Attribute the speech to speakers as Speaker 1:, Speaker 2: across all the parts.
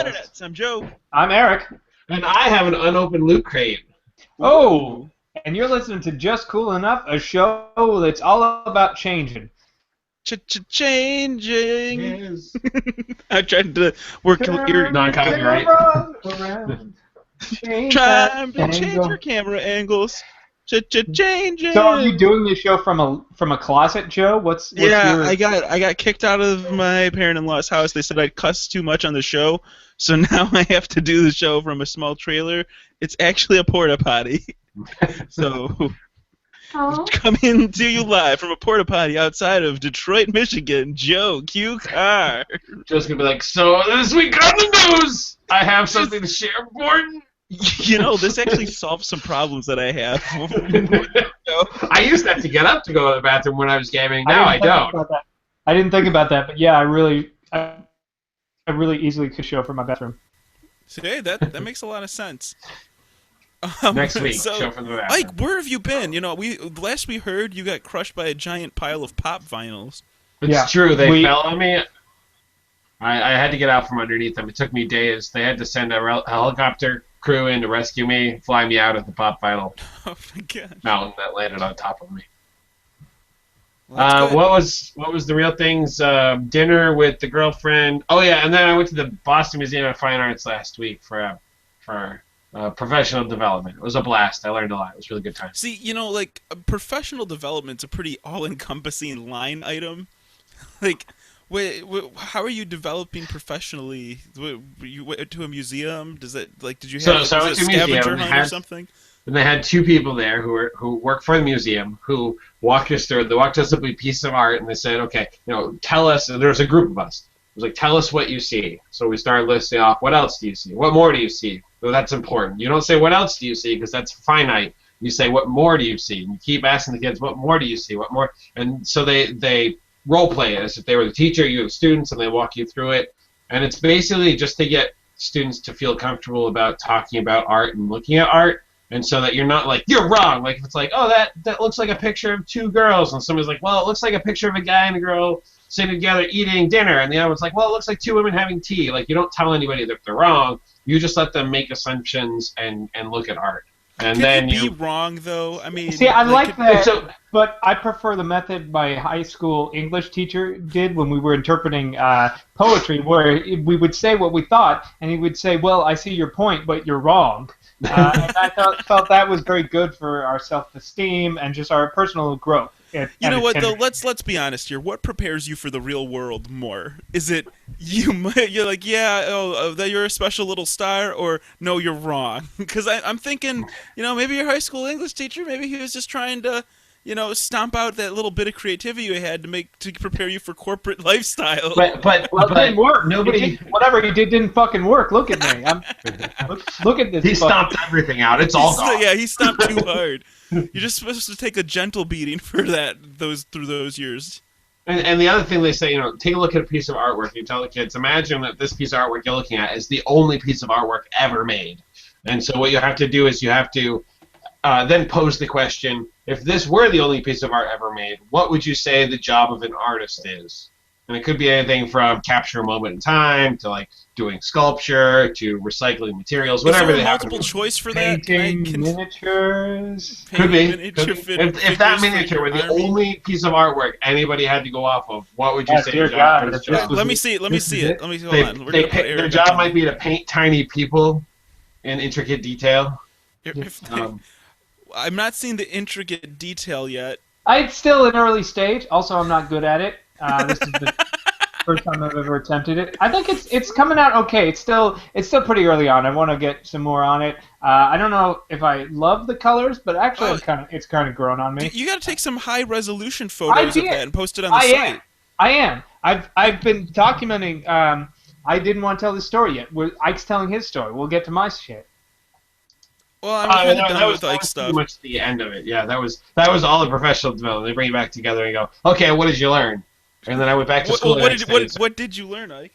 Speaker 1: Internets. I'm Joe.
Speaker 2: I'm Eric.
Speaker 3: And I have an unopened loot crate.
Speaker 2: Oh, and you're listening to Just Cool Enough, a show that's all about changing.
Speaker 1: Changing.
Speaker 3: Yes.
Speaker 1: I tried to work your
Speaker 3: non-copyright.
Speaker 1: Trying to change your camera angles. Changing.
Speaker 2: So are you doing this show from a closet, Joe? What's
Speaker 1: yeah,
Speaker 2: your...
Speaker 1: I got kicked out of my parent-in-law's house. They said I'd cuss too much on the show, so now I have to do the show from a small trailer. It's actually a porta potty. So coming to you live from a porta potty outside of Detroit, Michigan, Joe Q. Carr.
Speaker 3: Joe's gonna be like, so this week on the news, I have something to share important.
Speaker 1: You know, this actually solves some problems that I have.
Speaker 3: I used that to get up to go to the bathroom when I was gaming. Now I don't.
Speaker 2: I didn't think about that, but yeah, I really easily could show from my bathroom.
Speaker 1: See, that makes a lot of sense.
Speaker 3: Next week,
Speaker 1: so,
Speaker 3: show from the bathroom.
Speaker 1: Ike, where have you been? You know, last we heard, you got crushed by a giant pile of pop vinyls.
Speaker 3: It's true. They fell on me. I had to get out from underneath them. It took me days. They had to send a helicopter crew in to rescue me, fly me out of the pop vinyl mountain that landed on top of me.
Speaker 1: Well,
Speaker 3: what was the real things? Dinner with the girlfriend. Oh yeah, and then I went to the Boston Museum of Fine Arts last week for professional development. It was a blast. I learned a lot. It was a really good time.
Speaker 1: See, you know, like professional development's a pretty all-encompassing line item. Like, how are you developing professionally? You went to a museum? Did you have
Speaker 3: so I went to a
Speaker 1: scavenger
Speaker 3: museum,
Speaker 1: hunt or something?
Speaker 3: And they had two people there who work for the museum who walked us through. They walked us up a piece of art and they said, okay, tell us. And there was a group of us. It was like, tell us what you see. So we started listing off, what else do you see? What more do you see? Well, that's important. You don't say, what else do you see? Because that's finite. You say, what more do you see? And you keep asking the kids, what more do you see? What more? And so they role play it as if they were the teacher, you have students, and they walk you through it. And it's basically just to get students to feel comfortable about talking about art and looking at art. And so that you're not like, you're wrong. Like, if it's like, oh, that looks like a picture of two girls. And somebody's like, well, it looks like a picture of a guy and a girl sitting together eating dinner. And the other one's like, well, it looks like two women having tea. Like, you don't tell anybody that they're wrong. You just let them make assumptions and look at art. And
Speaker 1: Can
Speaker 3: then
Speaker 1: you be wrong, though? I mean...
Speaker 2: See, I like that,
Speaker 3: so,
Speaker 2: but I prefer the method my high school English teacher did when we were interpreting poetry, where we would say what we thought, and he would say, well, I see your point, but you're wrong. And I felt that was very good for our self-esteem and just our personal growth.
Speaker 1: You know what, though? Let's be honest here. What prepares you for the real world more? Is it you're like, yeah, that you're a special little star, or no, you're wrong? Because I'm thinking, maybe your high school English teacher, maybe he was just trying to, stomp out that little bit of creativity you had to prepare you for corporate lifestyle.
Speaker 2: But it didn't work. Whatever he did didn't fucking work. Look at me. Look at this.
Speaker 3: He stomped everything out. It's all gone.
Speaker 1: Yeah, he stomped too hard. You're just supposed to take a gentle beating for through those years.
Speaker 3: And the other thing they say, take a look at a piece of artwork. You tell the kids, imagine that this piece of artwork you're looking at is the only piece of artwork ever made. And so what you have to do is you have to then pose the question, if this were the only piece of art ever made, what would you say the job of an artist is? And it could be anything from capture a moment in time to like doing sculpture to recycling materials, whatever they have.
Speaker 1: Multiple choice for that?
Speaker 2: Painting miniatures.
Speaker 3: Could be. If that miniature were the only piece of artwork anybody had to go off of, what would you say?
Speaker 2: Dear God,
Speaker 1: let me see it. Hold on.
Speaker 3: Their job might be to paint tiny people in intricate detail.
Speaker 1: I'm not seeing the intricate detail yet.
Speaker 2: It's still an early stage. Also, I'm not good at it. This is the first time I've ever attempted it. I think it's coming out okay. It's still pretty early on. I want to get some more on it. I don't know if I love the colors, but actually it's kind of grown on me.
Speaker 1: You got to take some high resolution photos of that and post it on the site.
Speaker 2: I am. I've been documenting. I didn't want to tell the story yet. Ike's telling his story. We'll get to my shit.
Speaker 1: Well, I'm kind of done with Ike stuff.
Speaker 3: Pretty much the end of it. Yeah, that was all the professional development. They bring you back together and go, okay, what did you learn? And then I went back to school.
Speaker 1: What did you learn, Ike?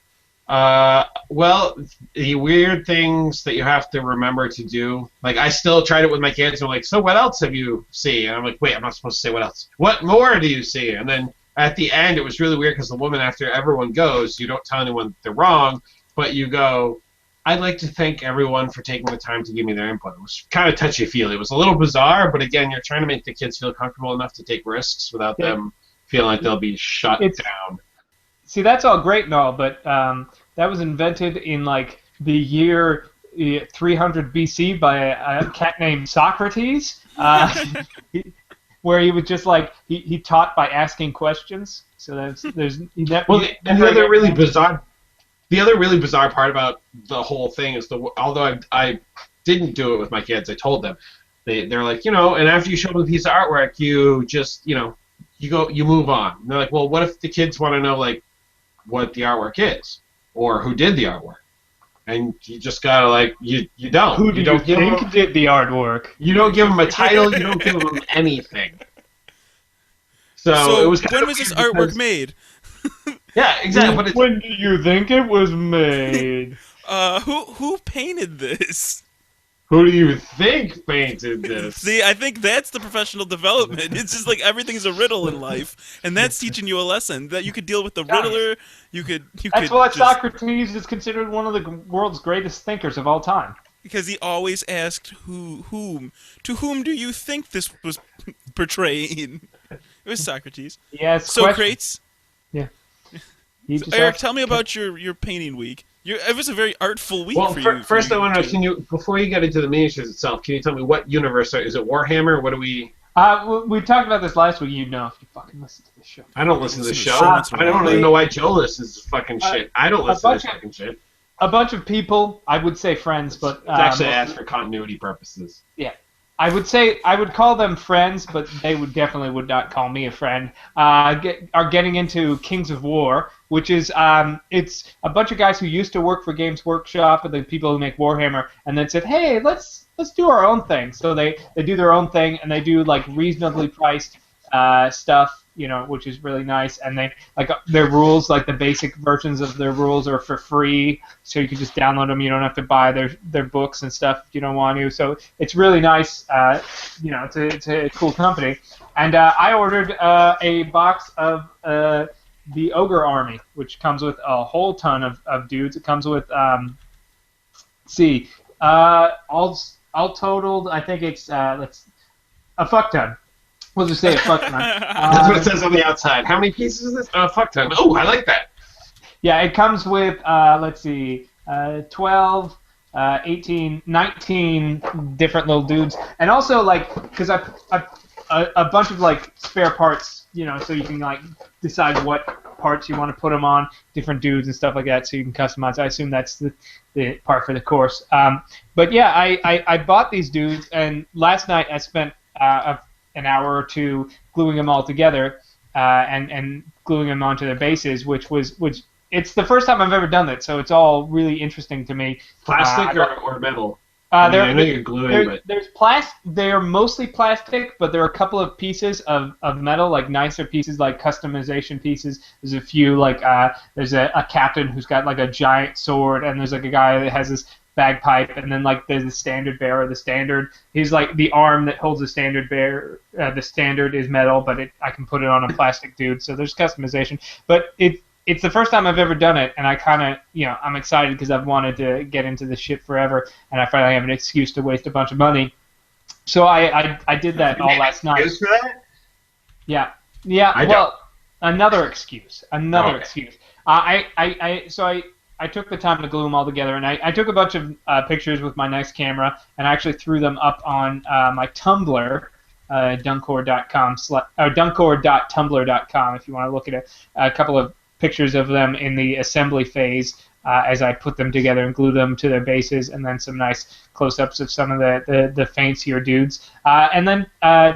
Speaker 3: Well, the weird things that you have to remember to do. Like, I still tried it with my kids. And I'm like, so what else have you seen? And I'm like, wait, I'm not supposed to say what else. What more do you see? And then at the end, it was really weird because the woman, after everyone goes, you don't tell anyone they're wrong, but you go, I'd like to thank everyone for taking the time to give me their input. It was kind of touchy-feely. It was a little bizarre, but again, you're trying to make the kids feel comfortable enough to take risks without them feeling like they'll be shut down.
Speaker 2: See, that's all great and all, but that was invented in like the year 300 BC by a cat named Socrates, where he was just like he taught by asking questions. So there's
Speaker 3: the other really bizarre part about the whole thing is although I didn't do it with my kids, I told them they're like, and after you show them a piece of artwork, you just you move on. And they're like, well, what if the kids want to know like what the artwork is or who did the artwork? And you just gotta like you don't.
Speaker 2: Who do you think did the artwork?
Speaker 3: You don't give them a title. You don't give them anything. So it was.
Speaker 1: When was this artwork made?
Speaker 3: Yeah, exactly.
Speaker 2: When do you think it was made?
Speaker 1: Who painted this?
Speaker 3: Who do you think painted this?
Speaker 1: See, I think that's the professional development. It's just like everything's a riddle in life, and that's teaching you a lesson that you could deal with the riddler. That's
Speaker 2: why Socrates is considered one of the world's greatest thinkers of all time.
Speaker 1: Because he always asked whom. To whom do you think this was portraying? It was Socrates.
Speaker 2: Yes.
Speaker 1: Socrates.
Speaker 2: Yeah.
Speaker 1: So, Eric, tell me about your painting week. It was a very artful week for you.
Speaker 3: First, I want to know, before you get into the miniatures itself, can you tell me what universe is it? Warhammer? What do we?
Speaker 2: We talked about this last week. You know, if you fucking listen to the show.
Speaker 3: I don't listen to the show. I don't even know why Joe listens to fucking shit. I don't listen to this fucking shit.
Speaker 2: A bunch of people, I would say friends, but
Speaker 3: it's actually asked for continuity purposes.
Speaker 2: Yeah. I would call them friends, but they would not call me a friend. Are getting into Kings of War, which is it's a bunch of guys who used to work for Games Workshop and the people who make Warhammer, and then said, hey, let's do our own thing. So they do their own thing, and they do like reasonably priced stuff, which is really nice. And they like their rules, like the basic versions of their rules are for free, so you can just download them. You don't have to buy their books and stuff if you don't want to. So it's really nice. It's a cool company. And I ordered a box of the Ogre Army, which comes with a whole ton of dudes. It comes with all totaled, I think it's a fuck ton. We'll just say a fuck ton.
Speaker 3: That's what it says on the outside. How many pieces is this? A fuck ton. Oh, I like that.
Speaker 2: Yeah, it comes with, 12, 18, 19 different little dudes. And also, like, because a bunch of, like, spare parts, so you can, like, decide what parts you want to put them on, different dudes and stuff like that, so you can customize. I assume that's the part for the course. But, yeah, I bought these dudes, and last night I spent an hour or two gluing them all together and gluing them onto their bases, which it's the first time I've ever done that, so it's all really interesting to me.
Speaker 3: Plastic or metal?
Speaker 2: I
Speaker 3: know you're gluing, but
Speaker 2: there's they're mostly plastic, but there are a couple of pieces of metal, like nicer pieces, like customization pieces. There's a few, like there's a captain who's got like a giant sword, and there's like a guy that has this bagpipe, and then like there's the standard bearer. The standard, he's like the arm that holds the standard bearer. The standard is metal, but I can put it on a plastic dude. So there's customization, but it's the first time I've ever done it, and I kind of, I'm excited because I've wanted to get into this shit forever, and I finally have an excuse to waste a bunch of money. So I did that all last night.
Speaker 3: Excuse for that?
Speaker 2: Yeah. Another excuse. Excuse. I took the time to glue them all together, and I took a bunch of pictures with my nice camera, and I actually threw them up on my Tumblr, Dunkor.com, or Dunkor.tumblr.com, if you want to look at a couple of pictures of them in the assembly phase as I put them together and glue them to their bases, and then some nice close-ups of some of the fancier dudes. And then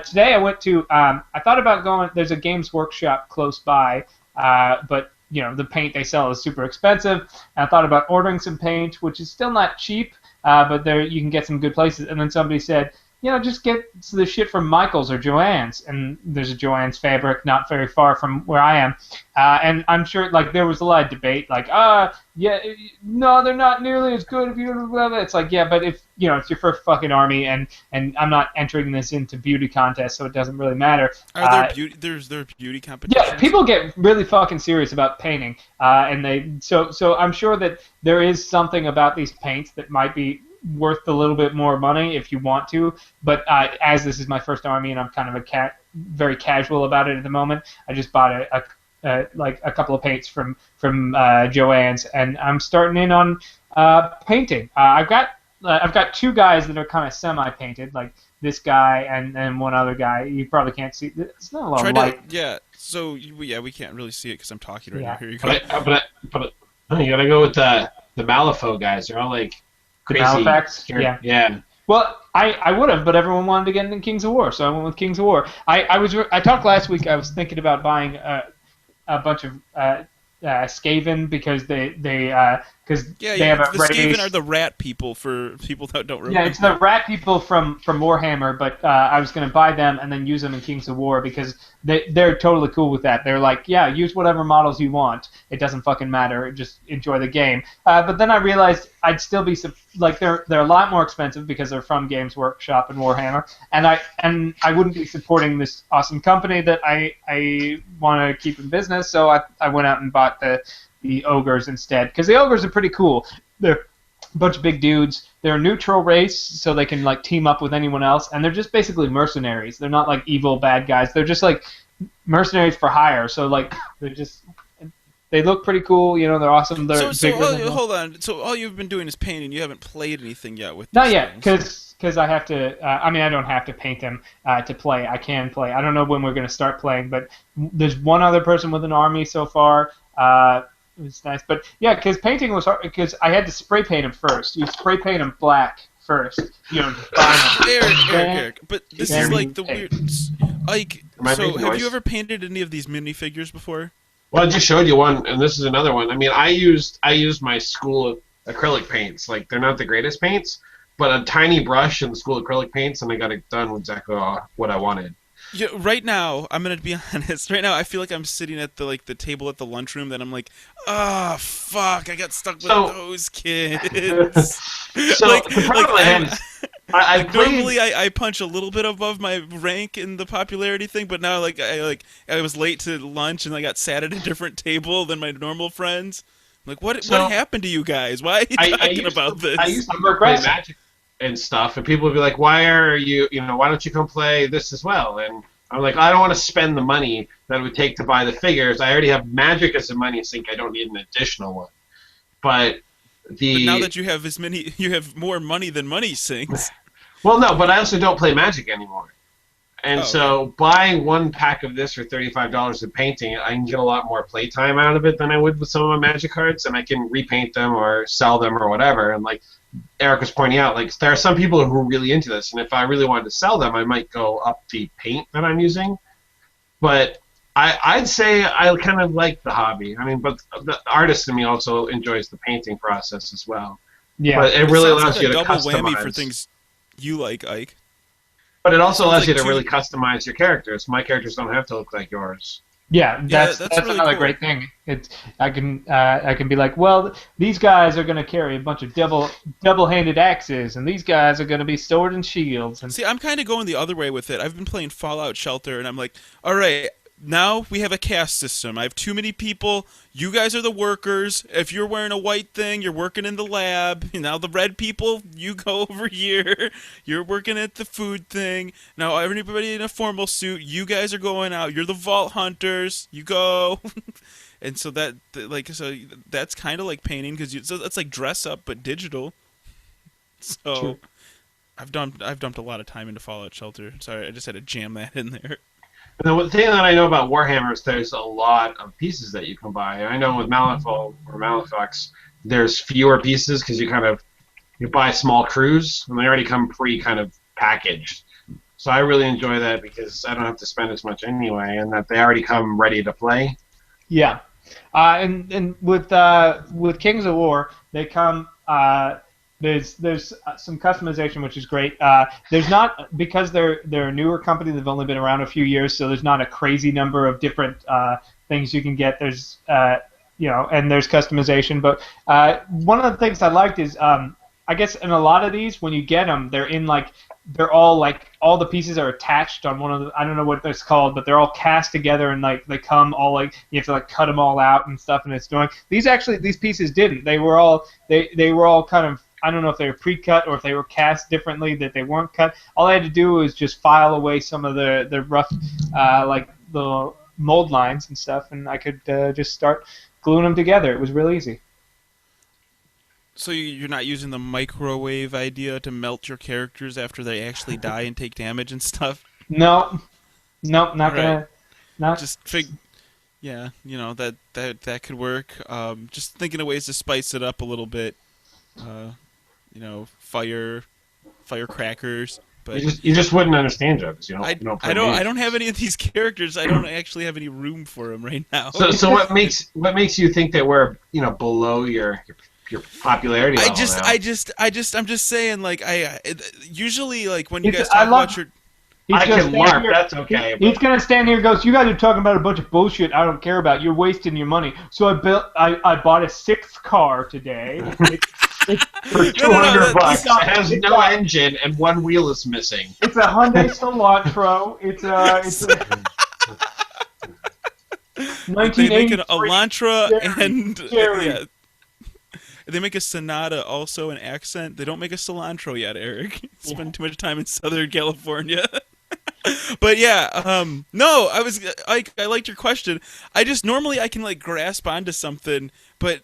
Speaker 2: today I went to, I thought about going, there's a Games Workshop close by, but the paint they sell is super expensive. And I thought about ordering some paint, which is still not cheap, but there you can get some good places. And then somebody said, just get the shit from Michaels or Joann's, and there's a Joann's Fabric not very far from where I am, and I'm sure like there was a lot of debate, like yeah, no, they're not nearly as good if you blah, blah. It's like, yeah, but if it's your first fucking army, and I'm not entering this into beauty contests, so it doesn't really matter.
Speaker 1: Are there beauty? There's beauty competitions.
Speaker 2: Yeah, people get really fucking serious about painting, and so I'm sure that there is something about these paints that might be worth a little bit more money if you want to, but as this is my first army and I'm kind of very casual about it at the moment, I just bought a couple of paints from Joann's, and I'm starting in on painting. I've got two guys that are kind of semi-painted, like this guy and one other guy. You probably can't see. It's not a lot of light.
Speaker 1: Yeah. So we can't really see it because I'm talking right now. Here you go.
Speaker 3: But you gotta go with the Malifaux guys. They're all like crazy.
Speaker 2: Halifax? Yeah. Well, I would have, but everyone wanted to get into Kings of War, so I went with Kings of War. I talked last week. I was thinking about buying a bunch of Skaven because they have a
Speaker 1: the Skaven are the rat people for people that don't remember.
Speaker 2: Yeah, it's the rat people from Warhammer, but I was going to buy them and then use them in Kings of War because they're totally cool with that. They're like, yeah, use whatever models you want. It doesn't fucking matter. Just enjoy the game. But then I realized I'd still be like they're a lot more expensive because they're from Games Workshop and Warhammer, and I wouldn't be supporting this awesome company that I want to keep in business. So I went out and bought the ogres instead, because the ogres are pretty cool. They're a bunch of big dudes. They're a neutral race, so they can like team up with anyone else, and they're just basically mercenaries. They're not like evil bad guys. They're just like mercenaries for hire. So like they look pretty cool. They're awesome. They're
Speaker 1: hold on. So all you've been doing is painting. You haven't played anything yet with
Speaker 2: not yet, because I have to. I don't have to paint them to play. I can play. I don't know when we're going to start playing, but there's one other person with an army so far. It was nice, but yeah, because painting was hard because I had to spray paint them first. You spray paint them black first,
Speaker 1: Eric, but this is like the weird. Like, so have you ever painted any of these minifigures before?
Speaker 3: Well, I just showed you one, and this is another one. I mean, I used my school acrylic paints. Like, they're not the greatest paints, but a tiny brush and the school acrylic paints, and I got it done with exactly what I wanted.
Speaker 1: Yeah, right now, I'm gonna be honest. Right now, I feel like I'm sitting at the table at the lunchroom. That I'm like, fuck, I got stuck with those kids.
Speaker 3: The problem is,
Speaker 1: normally I punch a little bit above my rank in the popularity thing, but now I was late to lunch and I got sat at a different table than my normal friends. I'm like, what happened to you guys? Why are you talking about this?
Speaker 3: I used to play Magic and stuff, and people would be like, why don't you come play this as well? And I'm like, I don't want to spend the money that it would take to buy the figures. I already have Magic as a money sink. I don't need an additional one. But
Speaker 1: now that you have more money than money sinks.
Speaker 3: Well, no, but I also don't play Magic anymore. And so buying one pack of this for $35 of painting, I can get a lot more playtime out of it than I would with some of my Magic cards, and I can repaint them or sell them or whatever. And like Eric was pointing out, like there are some people who are really into this, and if I really wanted to sell them, I might go up the paint that I'm using. But I'd say I kind of like the hobby. I mean, but the artist in me also enjoys the painting process as well. Yeah, but it really allows you to
Speaker 1: double
Speaker 3: customize.
Speaker 1: Whammy for things you like, Ike.
Speaker 3: But it also allows you to really customize your characters. My characters don't have to look like yours.
Speaker 2: Yeah, that's really another cool. Great thing. I can be like, well, these guys are going to carry a bunch of double-handed axes, and these guys are going to be sword and shields. And
Speaker 1: see, I'm kind of going the other way with it. I've been playing Fallout Shelter, and I'm like, all right, now we have a caste system. I have too many people. You guys are the workers. If you're wearing a white thing, you're working in the lab. Now the red people, you go over here. You're working at the food thing. Now everybody in a formal suit, you guys are going out. You're the vault hunters. You go. And so that's kind of like painting so that's like dress up but digital. So true. I've dumped a lot of time into Fallout Shelter. Sorry, I just had to jam that in there.
Speaker 3: The thing that I know about Warhammer is there's a lot of pieces that you can buy. I know with Malifaux or Malefax, there's fewer pieces because you buy small crews and they already come kind of packaged. So I really enjoy that because I don't have to spend as much anyway, and that they already come ready to play.
Speaker 2: Yeah, and with Kings of War, they come There's some customization, which is great. There's not, because they're a newer company. They've only been around a few years, so there's not a crazy number of different things you can get. There's and there's customization. But one of the things I liked is I guess in a lot of these, when you get them, they're all all the pieces are attached on one of the, I don't know what that's called, but they're all cast together and they come all you have to cut them all out and stuff, and it's doing these pieces didn't. They were all kind of, I don't know if they were pre-cut or if they were cast differently, that they weren't cut. All I had to do was just file away some of the rough the mold lines and stuff, and I could just start gluing them together. It was real easy.
Speaker 1: So you're not using the microwave idea to melt your characters after they actually die and take damage and stuff?
Speaker 2: No, not gonna. Not
Speaker 1: just yeah, that could work. Just thinking of ways to spice it up a little bit. Firecrackers. But
Speaker 3: you just wouldn't understand jokes.
Speaker 1: I don't have any of these characters. I don't actually have any room for them right now.
Speaker 3: So what makes you think that we're below your popularity level
Speaker 1: I'm just saying, usually when you guys
Speaker 2: I
Speaker 1: talk about your...
Speaker 3: I can LARP, that's okay.
Speaker 2: He's gonna stand here and goes, "You guys are talking about a bunch of bullshit I don't care about. You're wasting your money." So I bought a 6th car today. It's
Speaker 3: for $200. It has no engine and one wheel is missing.
Speaker 2: It's a Hyundai Elantra. It's a 1983
Speaker 1: They make an Elantra and
Speaker 2: yeah.
Speaker 1: They make a Sonata, also an Accent. They don't make a Cilantro yet, Eric. Spend too much time in Southern California. But yeah, no, I liked your question. Normally I can grasp onto something, but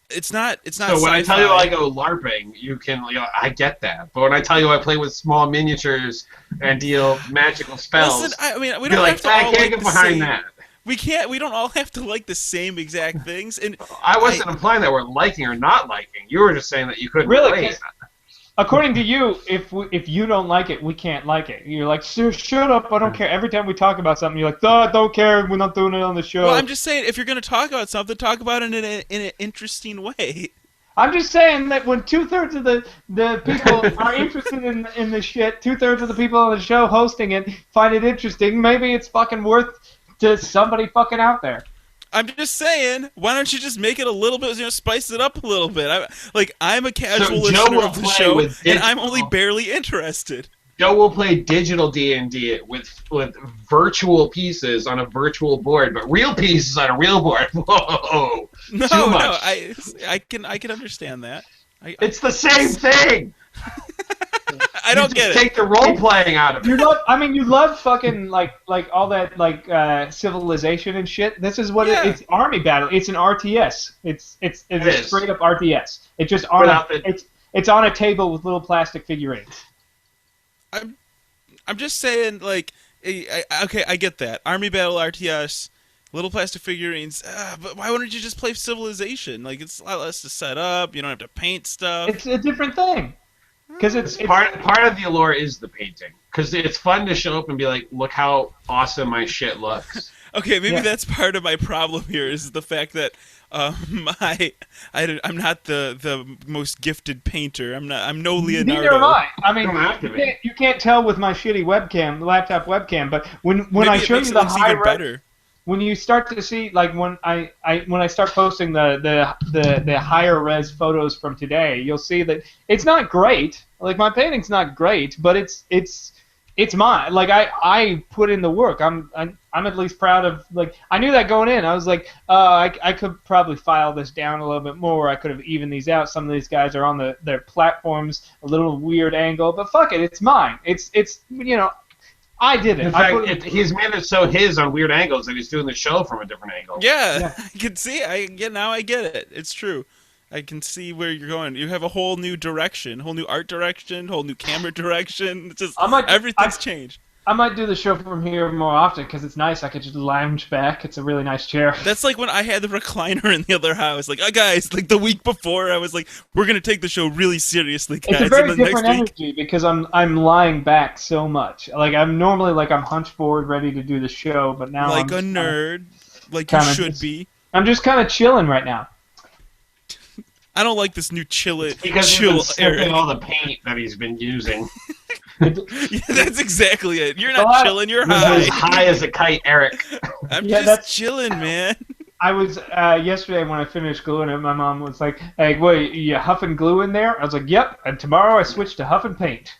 Speaker 1: it's not.
Speaker 3: So when I tell you I go LARPing, you can I get that. But when I tell you I play with small miniatures and deal magical spells,
Speaker 1: listen, I mean we don't have to all
Speaker 3: can't get behind that.
Speaker 1: We don't all have to like the same exact things. And
Speaker 3: I wasn't implying that we're liking or not liking. You were just saying that you couldn't play it.
Speaker 2: According to you, if you don't like it, we can't like it. You're like, shut up, I don't care. Every time we talk about something, you're like, don't care, we're not doing it on the show.
Speaker 1: Well, I'm just saying, if you're going to talk about something, talk about it in an interesting way.
Speaker 2: I'm just saying that when 2/3 of the people are interested in the shit, 2/3 of the people on the show hosting it find it interesting, maybe it's fucking worth to somebody fucking out there.
Speaker 1: I'm just saying, why don't you just make it a little bit, spice it up a little bit? I'm a casual listener of the show, and I'm only barely interested.
Speaker 3: Joe will play digital D&D with virtual pieces on a virtual board, but real pieces on a real board. Whoa!
Speaker 1: No,
Speaker 3: Too much.
Speaker 1: No, I can understand that.
Speaker 3: It's the same thing.
Speaker 1: I don't get it.
Speaker 3: Take the role playing out of it.
Speaker 2: You love fucking all that civilization and shit. This is what it's army battle. It's an RTS. It's a straight up RTS. It's just it's on a table with little plastic figurines.
Speaker 1: I'm just saying, okay, I get that. Army battle RTS, little plastic figurines, but why wouldn't you just play Civilization? It's a lot less to set up. You don't have to paint stuff.
Speaker 2: It's a different thing. Because it's
Speaker 3: part of the allure is the painting. Because it's fun to show up and be like, look how awesome my shit looks.
Speaker 1: Okay, maybe that's part of my problem here, is the fact that I'm not the most gifted painter. I'm no Leonardo.
Speaker 2: Neither am I. I mean, you can't tell with my shitty laptop webcam, but when I show you the high res, when you start to see, when I start posting the higher res photos from today, you'll see that it's not great. My painting's not great, but it's mine. I put in the work. I'm at least proud of. I knew that going in. I was like, I could probably file this down a little bit more. I could have evened these out. Some of these guys are on their platforms a little weird angle, but fuck it, it's mine. It's I did it.
Speaker 3: In fact, he's made it so his on weird angles that he's doing the show from a different angle.
Speaker 1: Yeah. I can see. Now I get it. It's true. I can see where you're going. You have a whole new direction, whole new art direction, whole new camera direction. It's just everything's changed.
Speaker 2: I might do the show from here more often because it's nice. I could just lounge back. It's a really nice chair.
Speaker 1: That's like when I had the recliner in the other house. Guys, the week before, I was like, we're going to take the show really seriously, guys.
Speaker 2: It's a very different energy because I'm lying back so much. I'm normally I'm hunched forward ready to do the show, but now
Speaker 1: I'm a nerd, you should be.
Speaker 2: I'm just kind of chilling right now.
Speaker 1: I don't like this new chill
Speaker 3: Because he's
Speaker 1: chill
Speaker 3: been sniffing
Speaker 1: Eric.
Speaker 3: all the paint that he's been using.
Speaker 1: Yeah, that's exactly it. You're not
Speaker 2: Well,
Speaker 1: chilling. You're
Speaker 3: This is
Speaker 1: high.
Speaker 3: high as a kite, Eric.
Speaker 1: I'm
Speaker 2: Yeah,
Speaker 1: just
Speaker 2: that's-
Speaker 1: chilling, man.
Speaker 2: I was yesterday when I finished gluing it. My mom was like, "Hey, what? You huffing glue in there?" I was like, "Yep." And tomorrow I switched to huffing paint.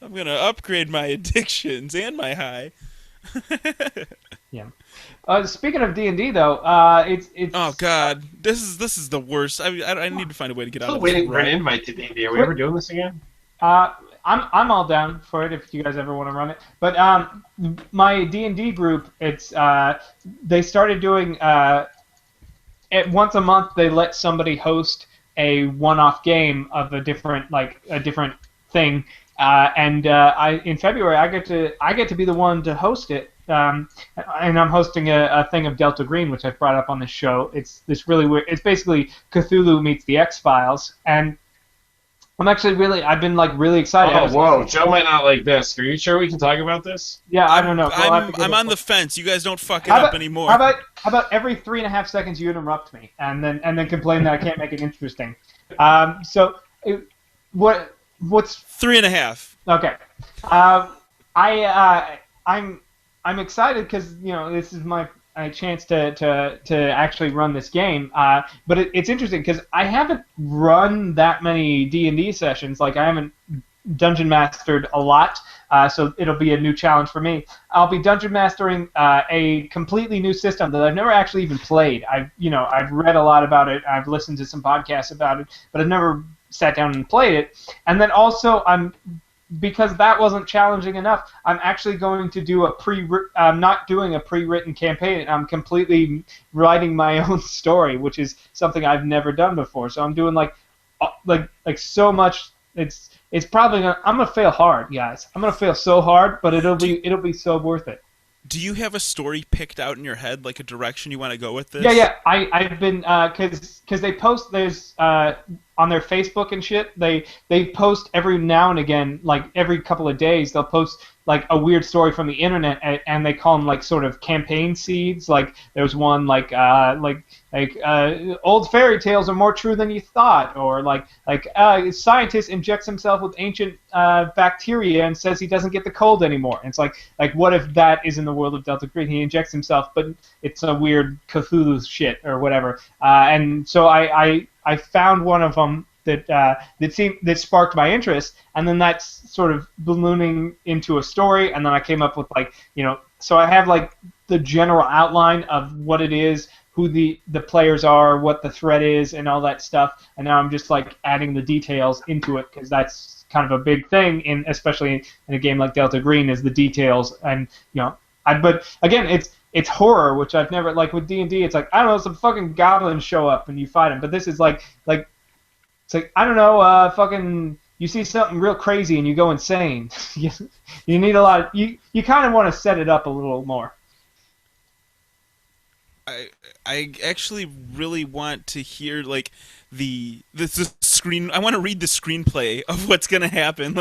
Speaker 1: I'm gonna upgrade my addictions and my high.
Speaker 2: Speaking of D&D though, it's
Speaker 1: Oh God, this is the worst. I need to find a way to get out
Speaker 3: Still
Speaker 1: of this
Speaker 3: waiting for an
Speaker 1: rut.
Speaker 3: invite to D&D. Are we ever doing this again?
Speaker 2: I'm all down for it if you guys ever want to run it. But my D&D group, it's they started doing once a month they let somebody host a one-off game of a different thing. I in February I get to be the one to host it. And I'm hosting a thing of Delta Green, which I've brought up on this show. It's this really weird. It's basically Cthulhu meets the X-Files, and I've been like really excited.
Speaker 3: Oh, whoa. Joe might not like this. Are you sure we can talk about this?
Speaker 2: Yeah, I don't know. We'll have to get
Speaker 1: I'm
Speaker 2: it.
Speaker 1: on the fence. You guys don't fuck it
Speaker 2: How
Speaker 1: up
Speaker 2: about-
Speaker 1: anymore.
Speaker 2: How about every 3.5 seconds you interrupt me and then complain that I can't make it interesting? What's
Speaker 1: 3.5.
Speaker 2: okay? I'm excited because this is my chance to actually run this game. But it's interesting because I haven't run that many D&D sessions. Like I haven't dungeon mastered a lot. So it'll be a new challenge for me. I'll be dungeon mastering a completely new system that I've never actually even played. I've read a lot about it. I've listened to some podcasts about it, but I've never sat down and played it. And then also because that wasn't challenging enough, I'm actually going to do I'm not doing a pre-written campaign. I'm completely writing my own story, which is something I've never done before. So I'm doing like so much. It's probably I'm gonna fail hard, guys. I'm gonna fail so hard, but it'll be so worth it.
Speaker 1: Do you have a story picked out in your head, like a direction you want to go with this?
Speaker 2: Yeah. I've been because they post there's on their Facebook and shit. They post every now and again, like every couple of days, they'll post like a weird story from the internet, and they call them like sort of campaign seeds. Like there's one like old fairy tales are more true than you thought, or like scientist injects himself with ancient bacteria and says he doesn't get the cold anymore. And it's like what if that is in the world of Delta Green? He injects himself, but it's a weird Cthulhu shit or whatever. And so I found one of them that sparked my interest, and then that's sort of ballooning into a story, and then I came up with so I have like the general outline of what it is, who the players are, what the threat is, and all that stuff, and now I'm just like adding the details into it because that's kind of a big thing especially in a game like Delta Green is the details, and but again it's horror, which I've never like with D&D. It's like I don't know, some fucking goblins show up and you fight them, but this is like it's like I don't know, fucking you see something real crazy and you go insane. you need a lot of you kind of want to set it up a little more.
Speaker 1: I actually really want to hear like the screen. I want to read the screenplay of what's gonna happen.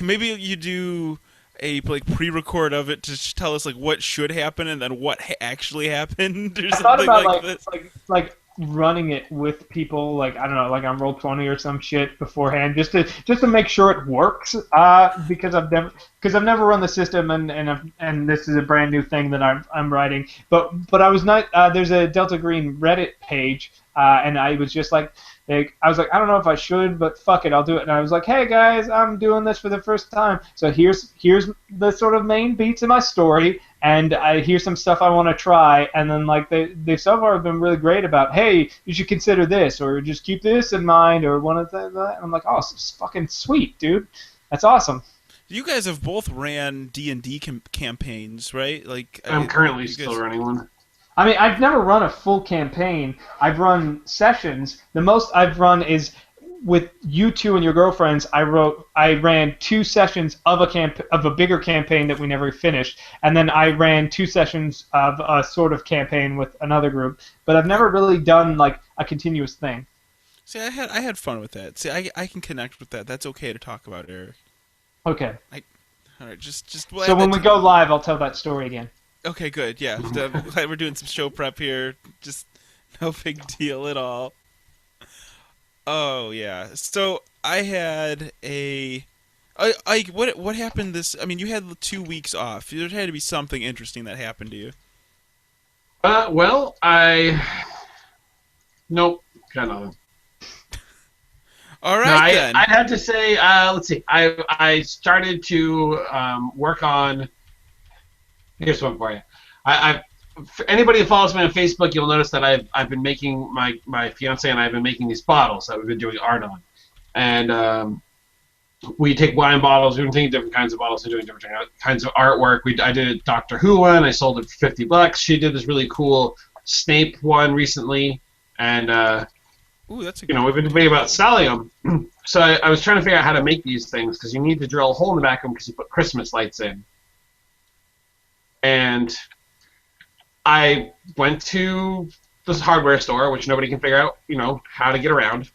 Speaker 1: Maybe you do a pre-record of it to tell us like what should happen and then what actually happened or
Speaker 2: I thought
Speaker 1: something
Speaker 2: about
Speaker 1: like this.
Speaker 2: like running it with people, like I don't know, like on Roll20 or some shit beforehand, just to make sure it works. Because I've never run the system, and this is a brand new thing that I'm writing. But I was not. There's a Delta Green Reddit page, and I was just like I was like, I don't know if I should, but fuck it, I'll do it. And I was like, hey guys, I'm doing this for the first time, so here's the sort of main beats in my story, and here's some stuff I want to try. And then like they so far have been really great about, hey, you should consider this, or just keep this in mind, or one of that. And I'm like, oh, it's fucking sweet, dude. That's awesome.
Speaker 1: You guys have both ran D&D campaigns, right? Like
Speaker 3: I'm currently
Speaker 1: you guys-
Speaker 3: still running one.
Speaker 2: I mean, I've never run a full campaign. I've run sessions. The most I've run is with you two and your girlfriends. I ran 2 sessions of a bigger campaign that we never finished, and then I ran 2 sessions of a sort of campaign with another group. But I've never really done like a continuous thing.
Speaker 1: See, I had fun with that. See, I can connect with that. That's okay to talk about, Eric.
Speaker 2: Okay.
Speaker 1: All right, just
Speaker 2: So when we go live, I'll tell that story again.
Speaker 1: Okay, good. Yeah, we're doing some show prep here. Just No big deal at all. Oh yeah. So I had a. What happened this? I mean, you had 2 weeks off. There had to be something interesting that happened to you.
Speaker 3: Well, nope, got nothing.
Speaker 1: All
Speaker 3: No,
Speaker 1: right then.
Speaker 3: I'd have to say, let's see. I started to work on. Here's one for you. For anybody who follows me on Facebook, you'll notice that I've been making my fiance and I have been making these bottles that we've been doing art on, and we take wine bottles, we've been taking different kinds of bottles and doing different kinds of artwork. I did a Doctor Who one. I sold it for $50. She did this really cool Snape one recently, and
Speaker 1: Ooh, that's a
Speaker 3: we've been debating about selling them. So I was trying to figure out how to make these things because you need to drill a hole in the back of them because you put Christmas lights in. And I went to this hardware store, which nobody can figure out, how to get around.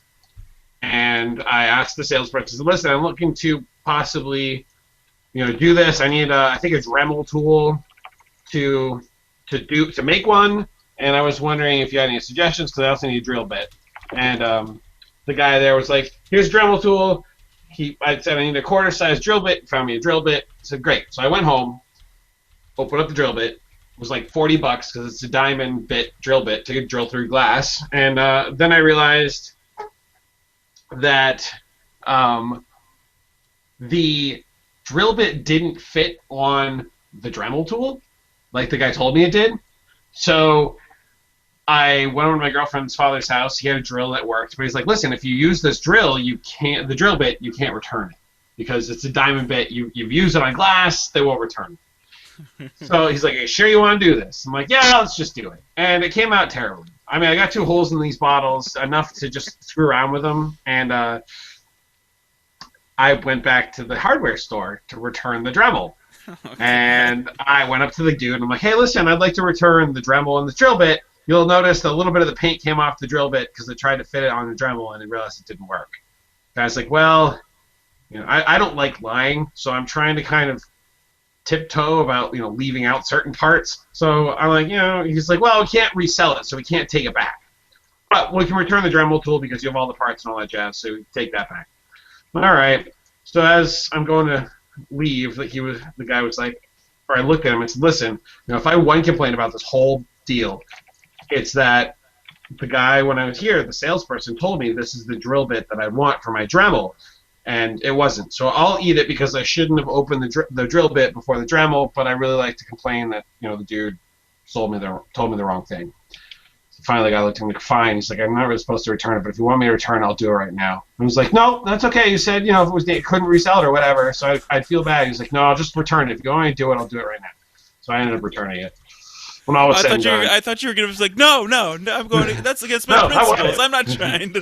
Speaker 3: And I asked the salesperson, listen, I'm looking to possibly, do this. I need, I think, a Dremel tool to make one. And I was wondering if you had any suggestions because I also need a drill bit. And the guy there was like, here's a Dremel tool. I said I need a quarter-size drill bit. He found me a drill bit. I said, great. So I went home, opened up the drill bit. It was like $40 because it's a diamond bit drill bit to drill through glass. And then I realized that the drill bit didn't fit on the Dremel tool like the guy told me it did. So I went over to my girlfriend's father's house. He had a drill that worked, but he's like, listen, if you use this drill, the drill bit, you can't return it because it's a diamond bit. You've used it on glass, they won't return it. So he's like, are you sure you want to do this? I'm like, yeah, let's just do it. And it came out terribly. I mean, I got 2 holes in these bottles, enough to just screw around with them, and I went back to the hardware store to return the Dremel. And I went up to the dude, and I'm like, hey, listen, I'd like to return the Dremel and the drill bit. You'll notice a little bit of the paint came off the drill bit because I tried to fit it on the Dremel, and I realized it didn't work. And I was like, well, I don't like lying, so I'm trying to kind of tiptoe about leaving out certain parts. So I'm like, he's like, well, we can't resell it, so we can't take it back. But we can return the Dremel tool because you have all the parts and all that jazz, so we take that back. All right. So as I'm going to leave, the guy was like, or I looked at him and said, listen, if I have one complaint about this whole deal, it's that the guy when I was here, the salesperson told me this is the drill bit that I want for my Dremel. And it wasn't. So I'll eat it because I shouldn't have opened the drill bit before the Dremel, but I really like to complain that the dude told me the wrong thing. So finally, the guy looked at me like, fine. He's like, I'm not really supposed to return it, but if you want me to return it, I'll do it right now. And I was like, no, that's okay. You said if it couldn't resell it or whatever, so I'd feel bad. He's like, no, I'll just return it. If you want me to do it, I'll do it right now. So I ended up returning it. When all was said and done.
Speaker 1: I thought you were gonna be like, no, I'm going. That's against my principles. I'm not trying to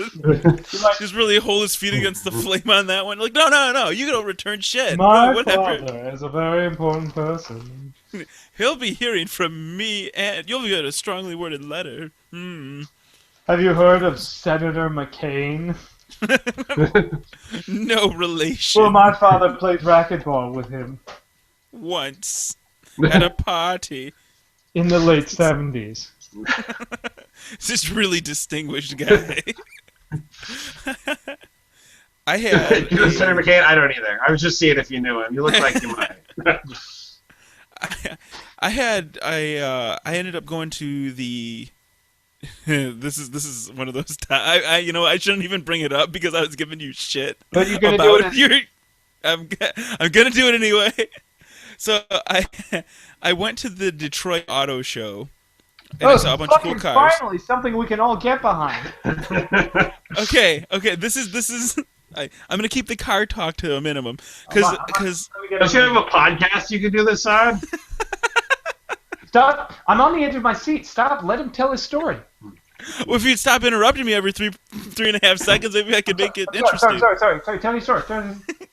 Speaker 1: just really hold his feet against the flame on that one. Like, no, you don't return shit.
Speaker 2: My father is a very important person.
Speaker 1: He'll be hearing from me, and you'll get a strongly worded letter.
Speaker 2: Have you heard of Senator McCain?
Speaker 1: No relation.
Speaker 2: Well, my father played racquetball with him.
Speaker 1: Once. At a party.
Speaker 2: In the late 70s.
Speaker 1: This really distinguished guy. I had.
Speaker 3: Senator McCain? I don't either. I was just seeing if you knew him. You look like you might.
Speaker 1: I ended up going to the. This is one of those times. I shouldn't even bring it up because I was giving you shit.
Speaker 2: But you're gonna do it.
Speaker 1: I'm gonna do it anyway. So I went to the Detroit Auto Show, and I saw a bunch of cool cars.
Speaker 2: Finally, something we can all get behind.
Speaker 1: Okay. This is. I'm gonna keep the car talk to a minimum because.
Speaker 3: Don't you have a podcast you can do this on?
Speaker 2: Stop! I'm on the edge of my seat. Stop! Let him tell his story.
Speaker 1: Well, if you'd stop interrupting me every 3.5 seconds, maybe I could make it interesting.
Speaker 2: Sorry. Tell me a story.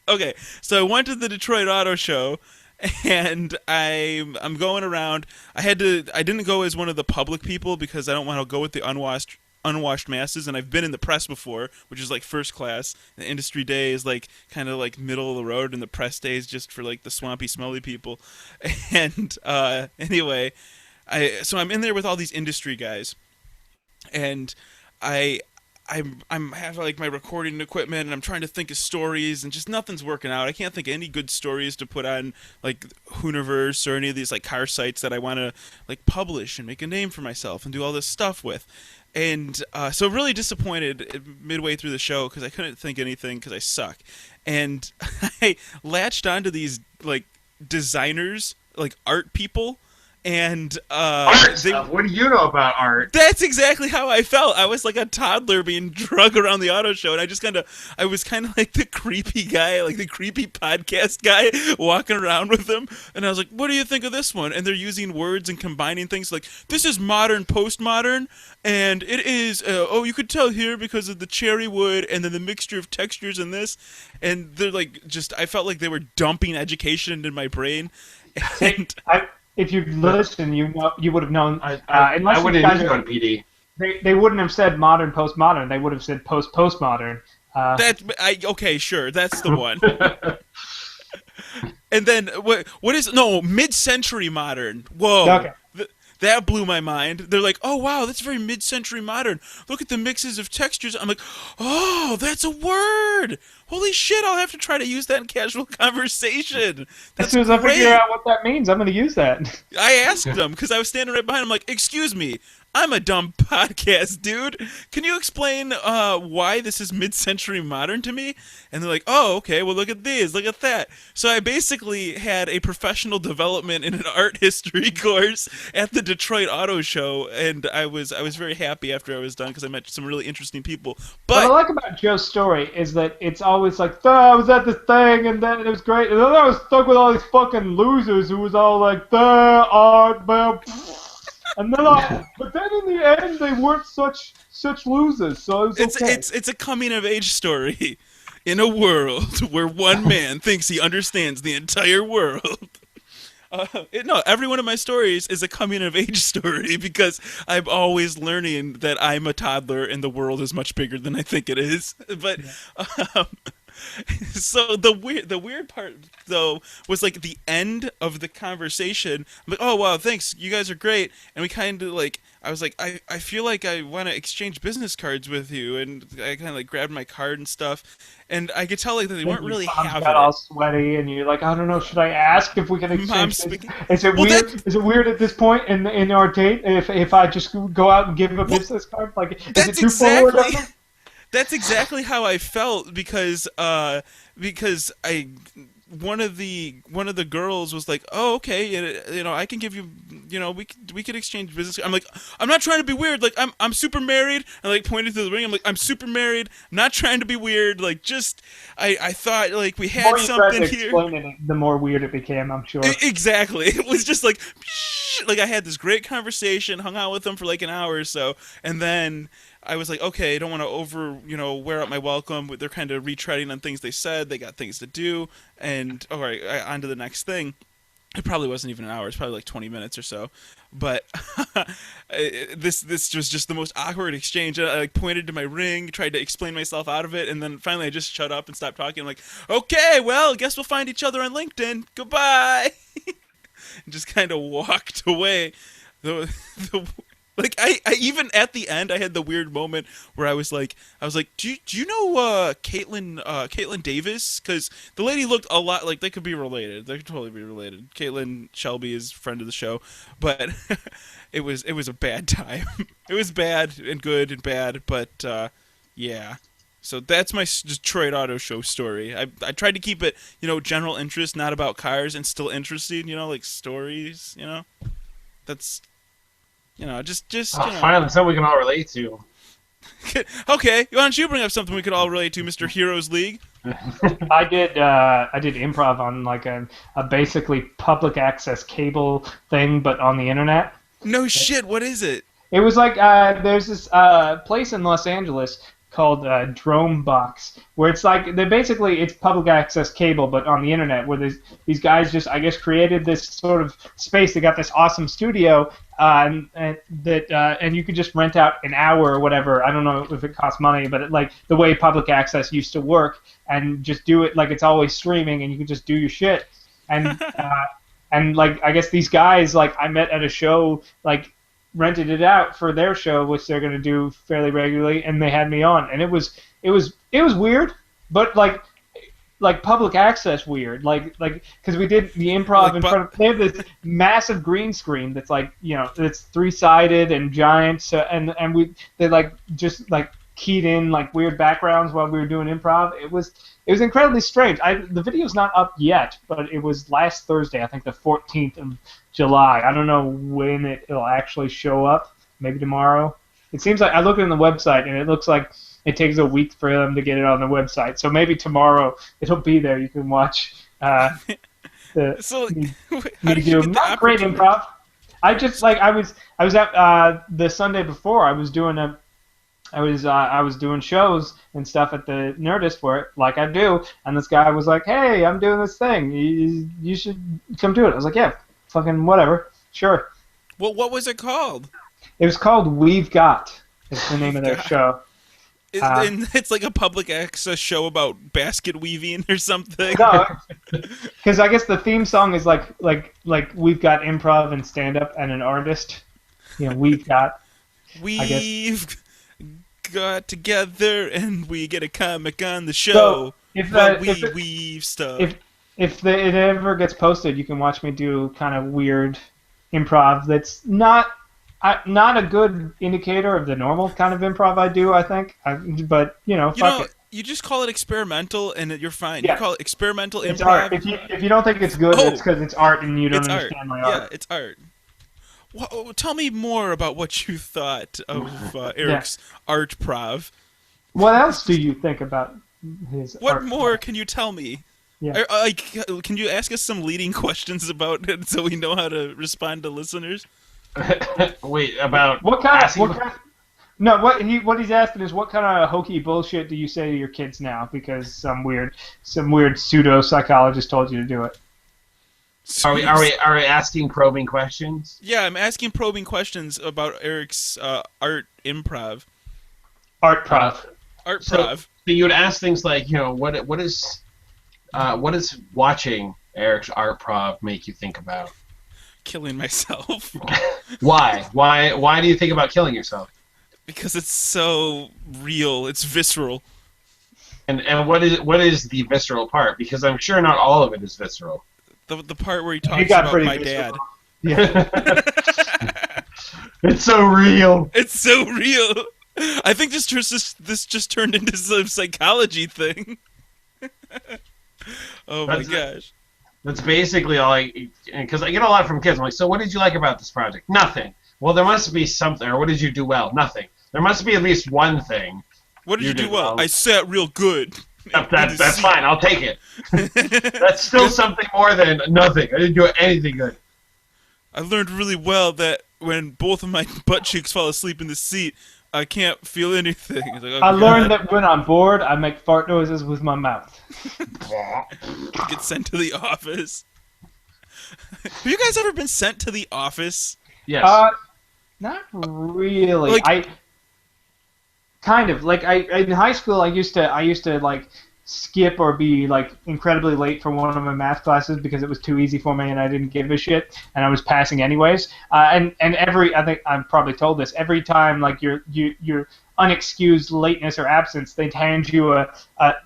Speaker 1: Okay, so I went to the Detroit Auto Show. And I'm going around. I didn't go as one of the public people because I don't want to go with the unwashed masses. And I've been in the press before, which is like first class. The industry day is like kind of like middle of the road, and the press day is just for like the swampy, smelly people. And anyway, so I'm in there with all these industry guys. and I I'm having like my recording equipment and I'm trying to think of stories and just nothing's working out. I can't think of any good stories to put on like Hooniverse or any of these like car sites that I want to like publish and make a name for myself and do all this stuff with. And so really disappointed midway through the show because I couldn't think anything because I suck. And I latched onto these like designers, like art people, and
Speaker 3: Art stuff. What do you know about art?
Speaker 1: that's exactly how I felt. I was like a toddler being drug around the auto show, and I was kind of like the creepy guy, like the creepy podcast guy, walking around with them. And I was like, "What do you think of this one?" And they're using words and combining things like, "This is modern, postmodern, and it is oh, you could tell here because of the cherry wood and then the mixture of textures in this." And they're like, just I felt like they were dumping education into my brain, and
Speaker 2: If you listened, you would have known.
Speaker 3: I
Speaker 2: Unless
Speaker 3: wouldn't
Speaker 2: you
Speaker 3: have
Speaker 2: guys
Speaker 3: known PD.
Speaker 2: they wouldn't have said modern postmodern. They would have said postmodern.
Speaker 1: okay, sure, that's the one. And then what is mid-century modern? Whoa.
Speaker 2: Okay.
Speaker 1: That blew my mind. They're like, "Oh wow, that's very mid-century modern. Look at the mixes of textures." I'm like, "Oh, that's a word. Holy shit, I'll have to try to use that in casual conversation." That's
Speaker 2: As soon as I
Speaker 1: great.
Speaker 2: figure out what that means, I'm going to use that.
Speaker 1: I asked them because I was standing right behind him like, "Excuse me, I'm a dumb podcast dude. Can you explain why this is mid-century modern to me?" And they're like, "Oh, okay. Well, look at these. Look at that." So I basically had a professional development in an art history course at the Detroit Auto Show, and I was very happy after I was done because I met some really interesting people.
Speaker 2: What I
Speaker 1: But
Speaker 2: like about Joe's story is that it's always like, I was at this thing, and then it was great, and then I was stuck with all these fucking losers who was all like, art, and then but then in the end, they weren't such losers, so it was okay.
Speaker 1: it's a coming of age story in a world where one man thinks he understands the entire world. No, every one of my stories is a coming of age story because I'm always learning that I'm a toddler and the world is much bigger than I think it is. But um, so the weird part though was like the end of the conversation. I'm like, "Oh wow, thanks, you guys are great," and we kind of like. I was like, I feel like I want to exchange business cards with you, and I kind of like grabbed my card and stuff, and I could tell like that they weren't really having
Speaker 2: got all
Speaker 1: it.
Speaker 2: sweaty, and you're like, I don't know, should I ask if we can exchange?
Speaker 1: I'm
Speaker 2: this?
Speaker 1: speaking.
Speaker 2: Is it
Speaker 1: Well,
Speaker 2: weird?
Speaker 1: that
Speaker 2: Is it weird at this point in our date if I just go out and give him a
Speaker 1: Well,
Speaker 2: business card? Like, is it
Speaker 1: that's
Speaker 2: too forward?
Speaker 1: exactly that's exactly how I felt because I one of the girls was like, "Oh, okay, I can give you, we could exchange business." I'm like, "I'm not trying to be weird. Like, I'm super married." I like pointed to the ring. I'm like, "I'm super married. I'm not trying to be weird. Like, just I thought like we
Speaker 2: The
Speaker 1: had
Speaker 2: more you tried
Speaker 1: something
Speaker 2: to
Speaker 1: here."
Speaker 2: explain it, the more weird it became, I'm sure.
Speaker 1: Exactly. It was just like, like I had this great conversation, hung out with them for like an hour or so, and then I was like, okay, I don't want to wear out my welcome. They're kind of retreading on things they said. They got things to do, and all right, on to the next thing. It probably wasn't even an hour. It's probably like 20 minutes or so. But this was just the most awkward exchange. I like pointed to my ring, tried to explain myself out of it, and then finally I just shut up and stopped talking. I'm like, okay, well, guess we'll find each other on LinkedIn. Goodbye. And just kind of walked away. The like I even at the end I had the weird moment where I was like do you know Caitlin Davis, because the lady looked a lot like they could be related. They could totally be related. Caitlin Shelby is friend of the show, but it was a bad time. It was bad and good and bad, but yeah. So that's my Detroit Auto Show story. I tried to keep it general interest, not about cars, and still interesting, like stories. That's just
Speaker 3: Finally, something we can all relate to.
Speaker 1: Okay, why don't you bring up something we could all relate to, Mr. Heroes League?
Speaker 2: I did improv on like a basically public access cable thing, but on the internet.
Speaker 1: No shit, what is it?
Speaker 2: It was like there's this place in Los Angeles called Drone Box, where it's like it's public access cable, but on the internet, where these guys just I guess created this sort of space. They got this awesome studio, and you could just rent out an hour or whatever. I don't know if it costs money, but like the way public access used to work, and just do it like it's always streaming, and you can just do your shit. And and like I guess these guys like I met at a show like rented it out for their show, which they're going to do fairly regularly, and they had me on, and it was weird, but like public access weird, like because we did the improv
Speaker 1: Like
Speaker 2: in front of, they have this massive green screen that's like, it's 3-sided and giant, so, and they like just like keyed in like weird backgrounds while we were doing improv. It was incredibly strange. The video's not up yet, but it was last Thursday, I think the 14th of July. I don't know when it'll actually show up. Maybe tomorrow. It seems like I looked on the website and it looks like it takes a week for them to get it on the website. So maybe tomorrow it'll be there. You can watch.
Speaker 1: So,
Speaker 2: me
Speaker 1: how did you
Speaker 2: do
Speaker 1: get the
Speaker 2: not great
Speaker 1: opportunity?
Speaker 2: improv. I just like I was at the Sunday before I was doing shows and stuff at the Nerdist where, like I do, and this guy was like, "Hey, I'm doing this thing. You should come do it." I was like, "Yeah, fucking whatever, sure."
Speaker 1: Well, what was it called?
Speaker 2: It was called We've Got. It's the name of their
Speaker 1: Got.
Speaker 2: show.
Speaker 1: And it's like a public access show about basket weaving or something.
Speaker 2: No, because I guess the theme song is like we've got improv and stand up and an artist. We've got.
Speaker 1: We've got together and we get a comic on the show.
Speaker 2: So if
Speaker 1: while
Speaker 2: that-
Speaker 1: we
Speaker 2: if it-
Speaker 1: weave stuff.
Speaker 2: if it ever gets posted, you can watch me do kind of weird improv. That's not a good indicator of the normal kind of improv I do. I think, but fuck it.
Speaker 1: You just call it experimental and you're fine.
Speaker 2: Yeah.
Speaker 1: You call it experimental
Speaker 2: It's
Speaker 1: improv.
Speaker 2: art. If you don't think it's good,
Speaker 1: Oh.
Speaker 2: it's because it's art and you don't
Speaker 1: It's art.
Speaker 2: understand my
Speaker 1: Yeah,
Speaker 2: art.
Speaker 1: it's art. Well, tell me more about what you thought of Eric's art prov.
Speaker 2: What else do you think about his
Speaker 1: What
Speaker 2: art?
Speaker 1: more can you tell me?
Speaker 2: Yeah.
Speaker 1: Can you ask us some leading questions about it so we know how to respond to listeners?
Speaker 3: Wait, about
Speaker 2: What kind
Speaker 3: asking-
Speaker 2: of no, what he's asking is what kind of hokey bullshit do you say to your kids now because some weird pseudo psychologist told you to do it.
Speaker 3: Are we asking probing questions?
Speaker 1: Yeah, I'm asking probing questions about Eric's art improv.
Speaker 2: Art prof.
Speaker 1: Art
Speaker 3: So-
Speaker 1: prov.
Speaker 3: So you would ask things like, what does watching Eric's art prov make you think about?
Speaker 1: Killing myself.
Speaker 3: Why? Why do you think about killing yourself?
Speaker 1: Because it's so real. It's visceral.
Speaker 3: And what is the visceral part? Because I'm sure not all of it is visceral.
Speaker 1: The part where he
Speaker 2: You
Speaker 1: talks
Speaker 2: got
Speaker 1: about
Speaker 2: pretty
Speaker 1: my
Speaker 2: visceral.
Speaker 1: dad.
Speaker 2: Yeah.
Speaker 3: It's so real.
Speaker 1: It's so real. I think this just turned into some psychology thing. Oh my
Speaker 3: That's-
Speaker 1: gosh.
Speaker 3: That's basically all because I get a lot from kids. I'm like, so what did you like about this project? Nothing. Well, there must be something. Or what did you do well? Nothing. There must be at least one thing.
Speaker 1: What did
Speaker 3: You
Speaker 1: you do
Speaker 3: did
Speaker 1: well?
Speaker 3: well.
Speaker 1: I sat real good.
Speaker 3: That's fine. I'll take it. That's still something more than nothing. I didn't do anything good.
Speaker 1: I learned really well that when both of my butt cheeks fall asleep in the seat, I can't feel anything. It's like, oh,
Speaker 2: I
Speaker 1: God.
Speaker 2: learned that when I'm bored, I make fart noises with my mouth.
Speaker 1: Get sent to the office. Have you guys ever been sent to the office?
Speaker 3: Yes.
Speaker 2: Not really.
Speaker 1: Like-
Speaker 2: I kind of like in high school. I used to like skip or be like incredibly late for one of my math classes because it was too easy for me and I didn't give a shit and I was passing anyways. And I think I've probably told this every time like your unexcused lateness or absence, they'd hand you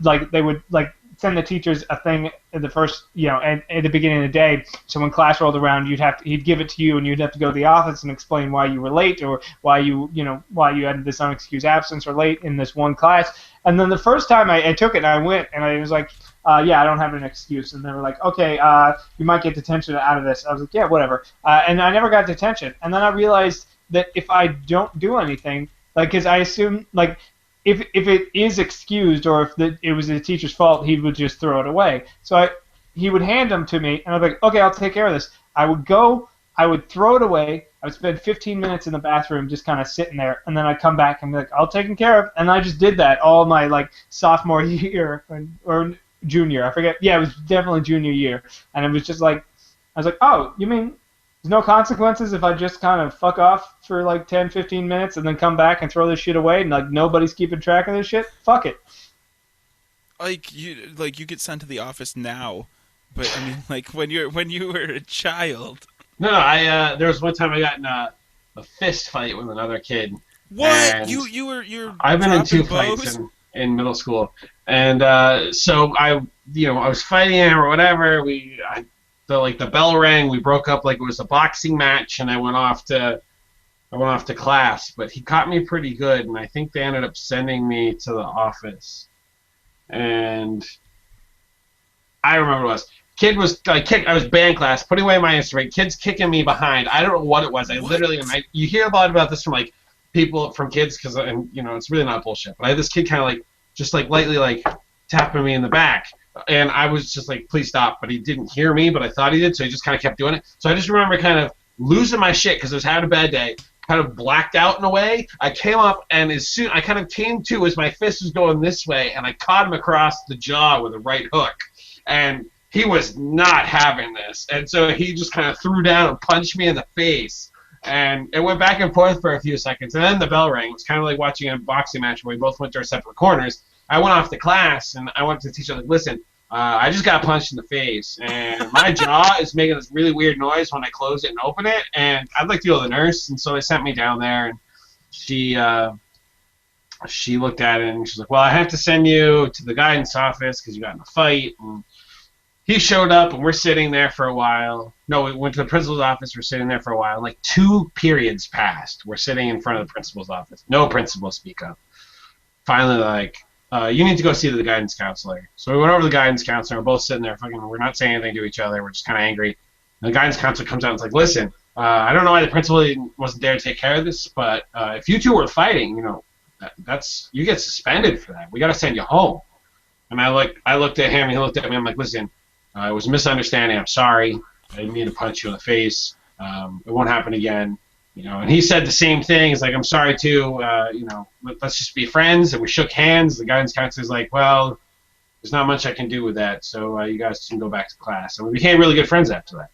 Speaker 2: like they would like send the teachers a thing at the first, at the beginning of the day. So when class rolled around, he'd give it to you, and you'd have to go to the office and explain why you were late or why you had this unexcused absence or late in this one class. And then the first time I took it, and I went, and I was like, yeah, I don't have an excuse. And they were like, okay, you might get detention out of this. I was like, yeah, whatever. And I never got detention. And then I realized that if I don't do anything, like, because I assume, like, if it is excused or if it was the teacher's fault, he would just throw it away. So he would hand them to me, and I'd be like, okay, I'll take care of this. I would go, I would throw it away. I would spend 15 minutes in the bathroom just kind of sitting there, and then I'd come back and be like, all taken care of. And I just did that all my, like, sophomore year or junior. I forget. Yeah, it was definitely junior year. And it was just like, I was like, oh, you mean there's no consequences if I just kind of fuck off for like 10, 15 minutes and then come back and throw this shit away and like nobody's keeping track of this shit? Fuck it.
Speaker 1: Like you get sent to the office now, but I mean, like when you were a child.
Speaker 3: No, there was one time I got a fist fight with another kid.
Speaker 1: What?
Speaker 3: And
Speaker 1: You're
Speaker 3: I've been in two
Speaker 1: dropping
Speaker 3: fights
Speaker 1: bows?
Speaker 3: in middle school, and so I was fighting him or whatever. The bell rang. We broke up like it was a boxing match, and I went off to class. But he caught me pretty good, and I think they ended up sending me to the office. And I remember what it was. Kid was I was band class, putting away my instrument. Kid's kicking me behind. I don't know what it was. You hear a lot about this from like people from kids because it's really not bullshit. But I had this kid kind of like just like lightly like tapping me in the back, and I was just like, please stop. But he didn't hear me, but I thought he did, so he just kind of kept doing it. So I just remember kind of losing my shit because I was having a bad day. Kind of blacked out in a way. I came up, and as soon I kind of came to as my fist was going this way, and I caught him across the jaw with a right hook, and he was not having this, and so he just kind of threw down and punched me in the face, and it went back and forth for a few seconds, and then the bell rang. It was kind of like watching a boxing match where we both went to our separate corners. I went off to class, and I went to the teacher like, listen, I just got punched in the face, and my jaw is making this really weird noise when I close it and open it, and I'd like to go to the nurse, and so they sent me down there, and she looked at it, and she's like, well, I have to send you to the guidance office because you got in a fight, and he showed up, and we're sitting there for a while. No, we went to the principal's office, we're sitting there for a while, like 2 periods passed, we're sitting in front of the principal's office, no principal speak up. Finally, like, you need to go see the guidance counselor. So we went over to the guidance counselor. We're both sitting there, we're not saying anything to each other. We're just kind of angry. And the guidance counselor comes out and is like, listen, I don't know why the principal wasn't there to take care of this, but if you two were fighting, you get suspended for that. We got to send you home. And I looked at him. He looked at me. I'm like, listen, it was a misunderstanding. I'm sorry. I didn't mean to punch you in the face. It won't happen again. And he said the same thing. He's like, I'm sorry too. Let's just be friends. And we shook hands. The guidance counselor's like, well, there's not much I can do with that. So you guys can go back to class. And we became really good friends after that.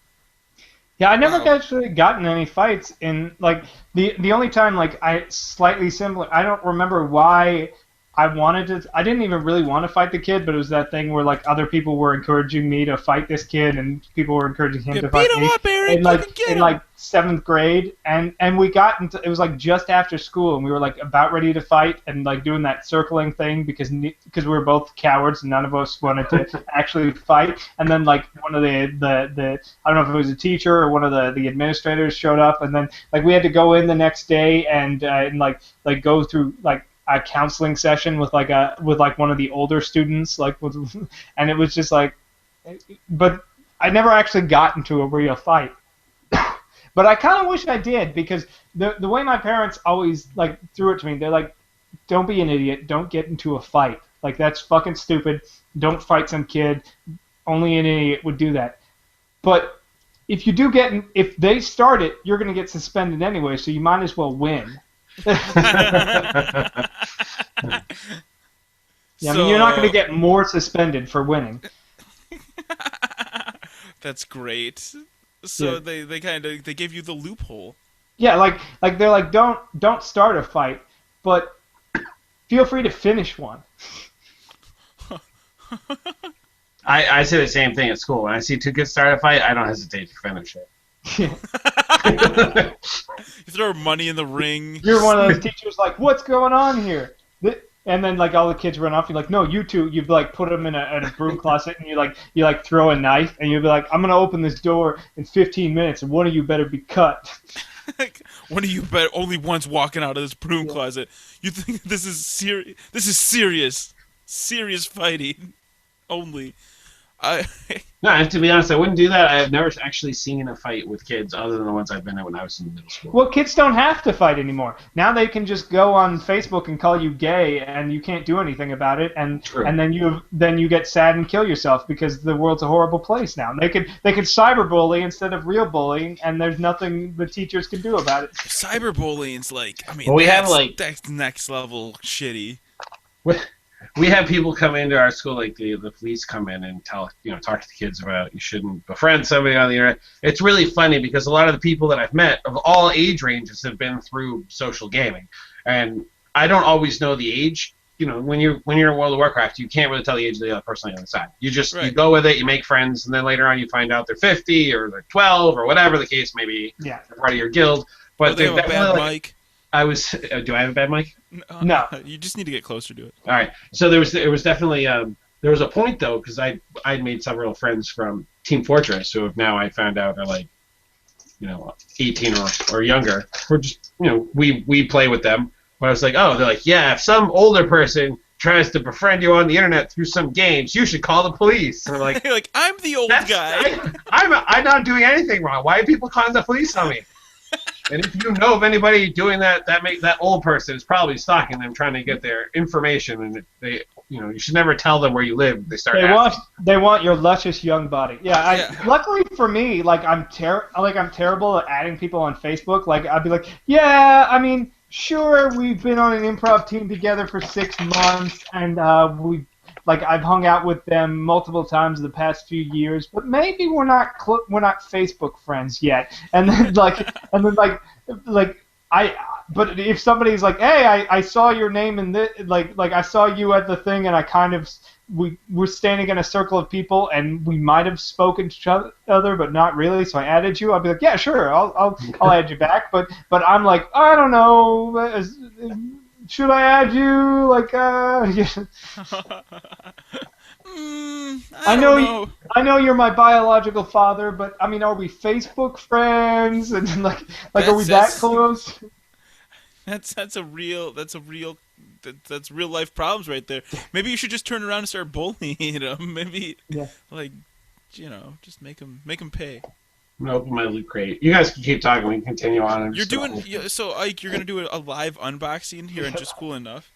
Speaker 2: Yeah, I never actually gotten any fights. In like the only time like I slightly similar. I don't remember why I wanted to. I didn't even really want to fight the kid, but it was that thing where like other people were encouraging me to fight this kid, and people were encouraging him to fight me.
Speaker 1: Beat him up, Eric.
Speaker 2: In like 7th grade, and we got into it was like just after school, and we were like about ready to fight, and like doing that circling thing because we were both cowards, and none of us wanted to actually fight. And then like one of the I don't know if it was a teacher or one of the administrators showed up, and then like we had to go in the next day and go through like a counseling session with one of the older students, and it was just like, but I never actually got into a real fight. But I kind of wish I did, because the way my parents always like threw it to me, they're like, don't be an idiot, don't get into a fight, like that's fucking stupid, don't fight some kid, only an idiot would do that. But if you do if they start it, you're gonna get suspended anyway, so you might as well win. Yeah, I mean, you're not going to get more suspended for winning.
Speaker 1: That's great. So
Speaker 2: Yeah.
Speaker 1: they gave you the loophole.
Speaker 2: Yeah, like they're like, don't start a fight, but feel free to finish one.
Speaker 3: I say the same thing at school. When I see 2 kids start a fight, I don't hesitate to finish it.
Speaker 1: You throw money in the ring.
Speaker 2: You're one of those teachers like, what's going on here? And then like all the kids run off. You're like, no, you two. You've like put them in a broom closet, and you throw a knife, and you'll be like, I'm gonna open this door in 15 minutes, and one of you better be cut.
Speaker 1: One of you only one's walking out of this broom closet. You think this is serious? This is serious fighting. Only.
Speaker 3: No, I have to be honest, I wouldn't do that. I have never actually seen a fight with kids other than the ones I've been at when I was in middle school.
Speaker 2: Well, kids don't have to fight anymore. Now they can just go on Facebook and call you gay, and you can't do anything about it. And
Speaker 3: True.
Speaker 2: and then you get sad and kill yourself because the world's a horrible place now. They could cyberbully instead of real bullying, and there's nothing the teachers can do about it.
Speaker 1: Cyberbullying's like, I mean,
Speaker 3: Well,
Speaker 1: that's next level shitty.
Speaker 3: We have people come into our school, like the police come in and talk to the kids about you shouldn't befriend somebody on the internet. It's really funny because a lot of the people that I've met of all age ranges have been through social gaming, and I don't always know the age. When you're in World of Warcraft, you can't really tell the age of the other person on the other side. You just you go with it, you make friends, and then later on you find out they're 50 or they're 12 or whatever the case may be.
Speaker 2: Yeah.
Speaker 3: They're part of your guild. But
Speaker 1: Oh, they have a bad
Speaker 3: definitely, like,
Speaker 1: mic.
Speaker 3: I was. Do I have a bad mic?
Speaker 2: No.
Speaker 1: You just need to get closer to it.
Speaker 3: All right. So there was definitely there was a point though because I'd made several friends from Team Fortress who have now I found out are like 18 or younger. We're just we play with them. But I was like, oh, they're like, yeah, if some older person tries to befriend you on the internet through some games, you should call the police. And I'm like,
Speaker 1: You're like, I'm the old guy.
Speaker 3: I'm not doing anything wrong. Why are people calling the police on me? And if you know of anybody doing that old person is probably stalking them, trying to get their information, and they, you should never tell them where you live. If they start.
Speaker 2: They want your luscious young body. Yeah.
Speaker 1: Yeah.
Speaker 2: Luckily for me, like I'm terrible at adding people on Facebook. Like I'd be like, yeah, I mean, sure, we've been on an improv team together for 6 months, and I've hung out with them multiple times the past few years, but maybe we're not Facebook friends yet. And then but if somebody's like, hey, I saw your name in this, like I saw you at the thing, and I kind of we're standing in a circle of people, and we might have spoken to each other, but not really. So I added you. I'll be like, yeah, sure, I'll add you back. But I'm like, I don't know. Should I add you? Like, yeah.
Speaker 1: I know.
Speaker 2: I know you're my biological father, but I mean, are we Facebook friends? And are we that close?
Speaker 1: That's real life problems right there. Maybe you should just turn around and start bullying them. Maybe just make them pay.
Speaker 3: I'm gonna open my loot crate. You guys can keep talking. We can continue on.
Speaker 1: So Ike, you're gonna do a live unboxing here and Just Cool Enough.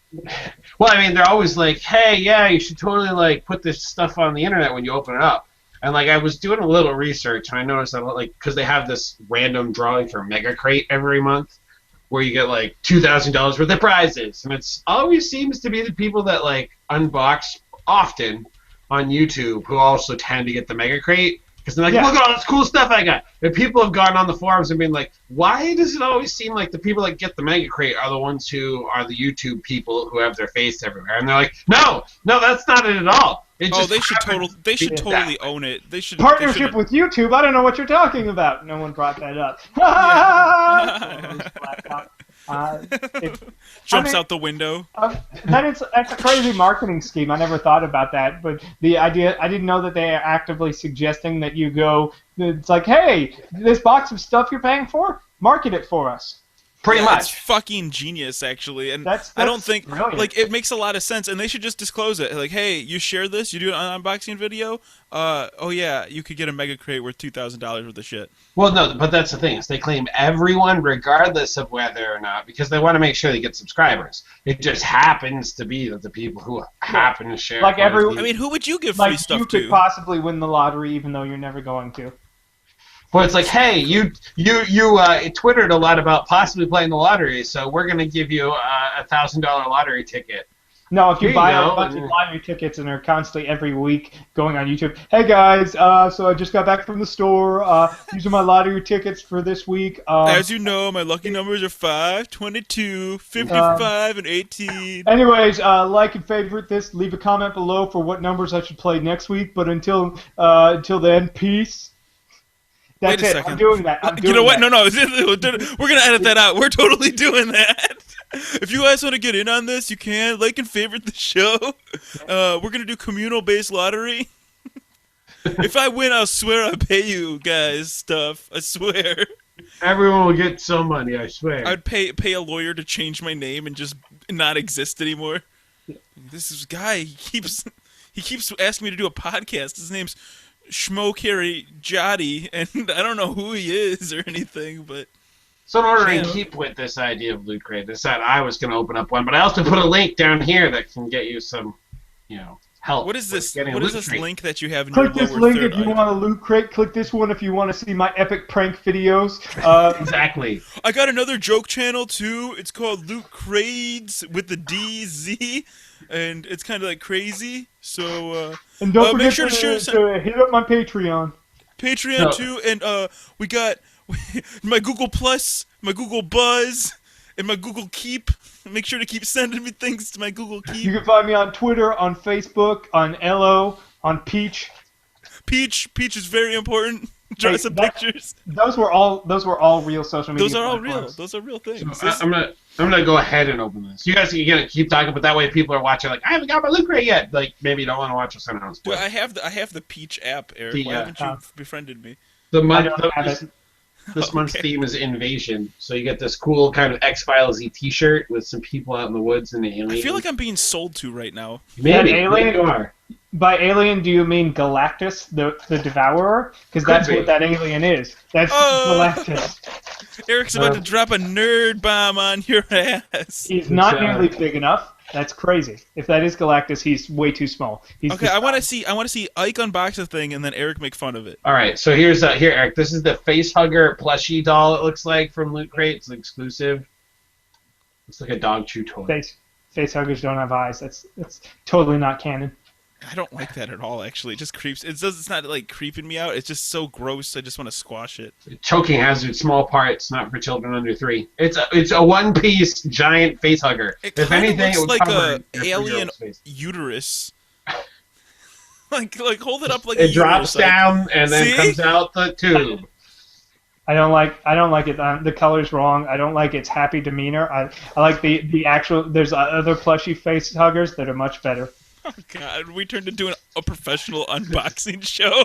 Speaker 3: Well, I mean, they're always like, hey, yeah, you should totally put this stuff on the internet when you open it up. And I was doing a little research, and I noticed that because they have this random drawing for Mega Crate every month, where you get $2,000 worth of prizes, and it's always seems to be the people that unbox often on YouTube who also tend to get the Mega Crate. Because they're like, look at all this cool stuff I got. And people have gone on the forums and been like, why does it always seem like the people that get the Mega Crate are the ones who are the YouTube people who have their face everywhere? And they're like, no, that's not it at all. They should
Speaker 1: totally own it. They should
Speaker 2: partnership with YouTube. I don't know what you're talking about. No one brought that up.
Speaker 1: Jumps out the window.
Speaker 2: That's a crazy marketing scheme. I never thought about that, but the idea, I didn't know that they are actively suggesting that you go. It's like, hey, this box of stuff you're paying for, market it for us.
Speaker 3: Pretty much.
Speaker 1: It's fucking genius, actually, and
Speaker 2: that's
Speaker 1: I don't think
Speaker 2: brilliant.
Speaker 1: it makes a lot of sense, and they should just disclose it. Like, hey, you share this, you do an unboxing video. Oh yeah, you could get a Mega Crate worth $2,000 worth of shit.
Speaker 3: Well, no, but that's the thing is they claim everyone, regardless of whether or not, because they want to make sure they get subscribers. It just happens to be that the people who happen to share.
Speaker 2: I
Speaker 1: mean, who would you give free stuff to?
Speaker 2: You could possibly win the lottery, even though you're never going to.
Speaker 3: Well, it's like, hey, you twittered a lot about possibly playing the lottery, so we're gonna give you a $1,000 lottery ticket.
Speaker 2: No, if you buy a bunch of lottery tickets and are constantly every week going on YouTube, hey guys, so I just got back from the store. These are my lottery tickets for this week.
Speaker 1: As you know, my lucky numbers are 5, 22, 55, and 18.
Speaker 2: Anyways, like and favorite this. Leave a comment below for what numbers I should play next week. But until then, peace. That's
Speaker 1: Wait a
Speaker 2: it.
Speaker 1: second.
Speaker 2: I'm doing that.
Speaker 1: You know what? No. We're gonna edit that out. We're totally doing that. If you guys want to get in on this, you can like and favorite the show. We're gonna do communal-based lottery. If I win, I'll swear I'll pay you guys stuff. I swear.
Speaker 3: Everyone will get some money. I swear.
Speaker 1: I'd pay a lawyer to change my name and just not exist anymore. This is guy. He keeps asking me to do a podcast. His name's Shmo-Carry Jotty, and I don't know who he is or anything, but...
Speaker 3: So in order to keep with this idea of Loot Crate, I decided I was going to open up one, but I also put a link down here that can get you some, help.
Speaker 1: What is this? What is this link that you have in
Speaker 2: click
Speaker 1: your
Speaker 2: this link
Speaker 1: third
Speaker 2: if you want a Loot Crate. Click this one if you want to see my epic prank videos.
Speaker 3: Exactly.
Speaker 1: I got another joke channel, too. It's called Loot Crates with the DZ, and it's kind of crazy, so...
Speaker 2: and don't forget
Speaker 1: make sure
Speaker 2: to hit up my Patreon.
Speaker 1: Patreon, too, and we got my Google Plus, my Google Buzz, and my Google Keep. Make sure to keep sending me things to my Google Keep.
Speaker 2: You can find me on Twitter, on Facebook, on Ello, on Peach.
Speaker 1: Peach is very important. Draw some pictures.
Speaker 2: Those were all real social media.
Speaker 1: Those are all real.
Speaker 2: platforms.
Speaker 1: Those are real things.
Speaker 3: So I'm gonna go ahead and open this. You guys are gonna keep talking, but that way people are watching. Like, I haven't got my loot crate yet. Like, maybe you don't want to watch us on.
Speaker 1: Dude, I have the Peach app, Eric. Why haven't you befriended me?
Speaker 3: The
Speaker 2: I
Speaker 3: month
Speaker 2: don't have it.
Speaker 3: this month's theme is Invasion. So you get this cool kind of X-Files-y T-shirt with some people out in the woods and the aliens.
Speaker 1: I feel like I'm being sold to right now.
Speaker 3: maybe
Speaker 2: That alien-
Speaker 3: maybe you are.
Speaker 2: By alien, do you mean Galactus, the Devourer? Because that's
Speaker 3: be.
Speaker 2: what that alien is. That's
Speaker 1: Oh!
Speaker 2: Galactus.
Speaker 1: Eric's about to drop a nerd bomb on your ass.
Speaker 2: He's not
Speaker 3: It's,
Speaker 2: nearly big enough. That's crazy. If that is Galactus, he's way too small. He's
Speaker 1: Okay,
Speaker 2: the
Speaker 1: I want to see Ike unbox the thing and then Eric make fun of it.
Speaker 3: All right, so here, Eric. This is the face hugger plushie doll. It looks like from Loot Crate. It's exclusive. Looks like a dog chew toy.
Speaker 2: face huggers don't have eyes. That's totally not canon.
Speaker 1: I don't like that at all. Actually, it just creeps. It's not like creeping me out. It's just so gross. I just want to squash it.
Speaker 3: Choking hazard, small parts, not for children under 3. It's a one-piece giant face hugger.
Speaker 1: It
Speaker 3: If
Speaker 1: kind of
Speaker 3: anything,
Speaker 1: looks
Speaker 3: it would
Speaker 1: like
Speaker 3: cover
Speaker 1: a
Speaker 3: your
Speaker 1: alien
Speaker 3: 3-year-old's face.
Speaker 1: uterus. like hold it up like
Speaker 3: It
Speaker 1: a
Speaker 3: drops
Speaker 1: uterus, like-
Speaker 3: down and then
Speaker 1: See?
Speaker 3: comes out the tube.
Speaker 2: I don't like it. The color's wrong. I don't like its happy demeanor. I like the actual. There's other plushy face huggers that are much better.
Speaker 1: Oh God, we turned into a professional unboxing show.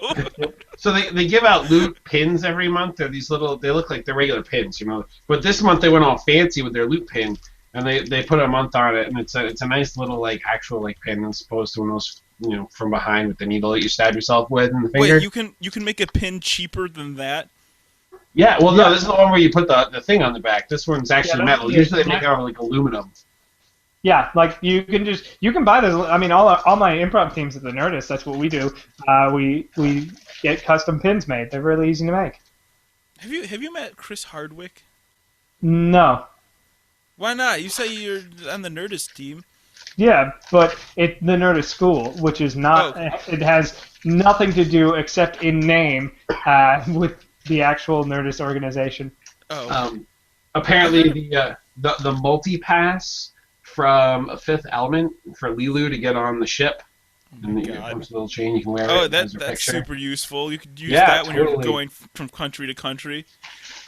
Speaker 3: So they give out loot pins every month. They're these little. They look like they're regular pins, you know. But this month they went all fancy with their loot pin, and they put a month on it, and it's a nice little like actual like pin as opposed to one of those from behind with the needle that you stab yourself with in the finger.
Speaker 1: Wait, you can make a pin cheaper than that?
Speaker 3: Yeah, well, no, this is the one where you put the thing on the back. This one's actually
Speaker 2: Yeah,
Speaker 3: metal.
Speaker 2: that's-
Speaker 3: Usually they make it out of like aluminum.
Speaker 2: Yeah, like you can buy those. I mean, all my improv teams at the Nerdist. That's what we do. We get custom pins made. They're really easy to make.
Speaker 1: Have you met Chris Hardwick?
Speaker 2: No.
Speaker 1: Why not? You say you're on the Nerdist team.
Speaker 2: Yeah, but it's the Nerdist School, which is not.
Speaker 1: Oh.
Speaker 2: It has nothing to do except in name with the actual Nerdist organization.
Speaker 1: Oh,
Speaker 3: Apparently the multi-pass from Fifth Element for Lilu to get on the ship. And
Speaker 1: my
Speaker 3: it
Speaker 1: God.
Speaker 3: comes with a little chain you can wear.
Speaker 1: Oh,
Speaker 3: it has
Speaker 1: that's
Speaker 3: your picture.
Speaker 1: super useful. You could use
Speaker 3: Yeah,
Speaker 1: that when you're
Speaker 3: totally.
Speaker 1: going from country to country.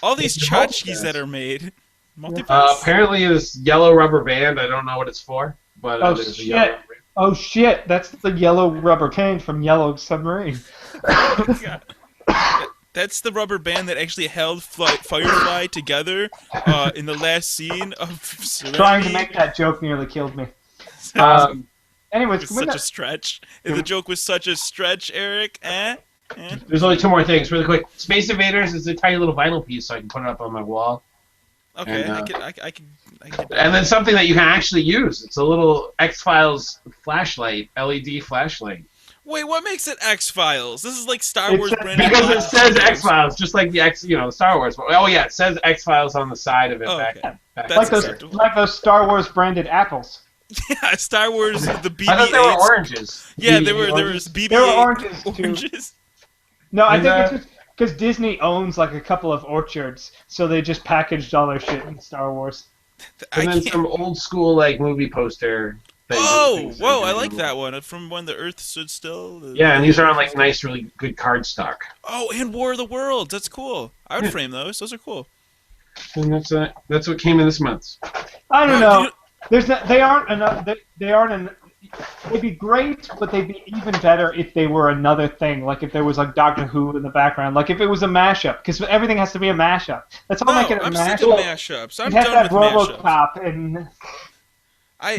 Speaker 1: All these
Speaker 3: It's
Speaker 1: tchotchkes
Speaker 3: multi-pass.
Speaker 1: that are made. Multipass.
Speaker 3: Apparently this yellow rubber band. I don't know what it's for, but
Speaker 2: Oh,
Speaker 3: there's a
Speaker 2: shit.
Speaker 3: yellow.
Speaker 2: Oh shit! That's the yellow rubber cane from Yellow Submarine.
Speaker 1: God. That's the rubber band that actually held Firefly together in the last scene of Serenity.
Speaker 2: Trying to make that joke nearly killed me. Anyways,
Speaker 1: It was such a stretch. The joke was such a stretch, Eric.
Speaker 3: There's only 2 more things, really quick. Space Invaders is a tiny little vinyl piece, so I can put it up on my wall.
Speaker 1: Okay,
Speaker 3: And,
Speaker 1: I can.
Speaker 3: And then something that you can actually use. It's a little X-Files flashlight, LED flashlight.
Speaker 1: Wait, what makes it X-Files? This is like Star
Speaker 2: It
Speaker 1: Wars
Speaker 2: says-
Speaker 1: branded.
Speaker 3: Because it
Speaker 1: box
Speaker 3: says
Speaker 1: photos.
Speaker 3: X-Files, just like the Star Wars. Oh yeah, it says X-Files on the side of it.
Speaker 1: Oh,
Speaker 3: back,
Speaker 1: okay.
Speaker 3: back
Speaker 1: That's
Speaker 3: there.
Speaker 1: acceptable.
Speaker 2: like those Star Wars branded apples.
Speaker 1: Yeah, Star Wars, the BB-8s.
Speaker 3: I thought they were oranges.
Speaker 1: Yeah,
Speaker 3: The
Speaker 1: there
Speaker 3: oranges.
Speaker 1: was BB-8
Speaker 2: There were oranges too.
Speaker 1: oranges.
Speaker 2: No, I
Speaker 3: And,
Speaker 2: think it's just because Disney owns like a couple of orchards, so they just packaged all their shit in Star Wars.
Speaker 3: And
Speaker 1: I
Speaker 3: then
Speaker 1: can't.
Speaker 3: some old school like movie poster.
Speaker 1: Oh,
Speaker 3: things
Speaker 1: whoa!
Speaker 3: that
Speaker 1: I
Speaker 3: you
Speaker 1: like
Speaker 3: can-
Speaker 1: that one from when the Earth stood still.
Speaker 3: Yeah, and these are on like nice, really good cardstock.
Speaker 1: Oh, and War of the Worlds. That's cool. I would
Speaker 3: Yeah.
Speaker 1: frame those. Those are cool.
Speaker 3: And that's what came in this month.
Speaker 2: I don't
Speaker 1: Wow,
Speaker 2: know. There's no, they aren't enough. They aren't an. They'd be great, but they'd be even better if they were another thing. Like if there was like Doctor Who in the background. Like if it was a mashup, because everything has to be a mashup. That's all
Speaker 1: No,
Speaker 2: make it a
Speaker 1: I'm sick
Speaker 2: mashup.
Speaker 1: of mashups. I'm
Speaker 2: You have
Speaker 1: done
Speaker 2: that
Speaker 1: with mashups.
Speaker 2: RoboCop and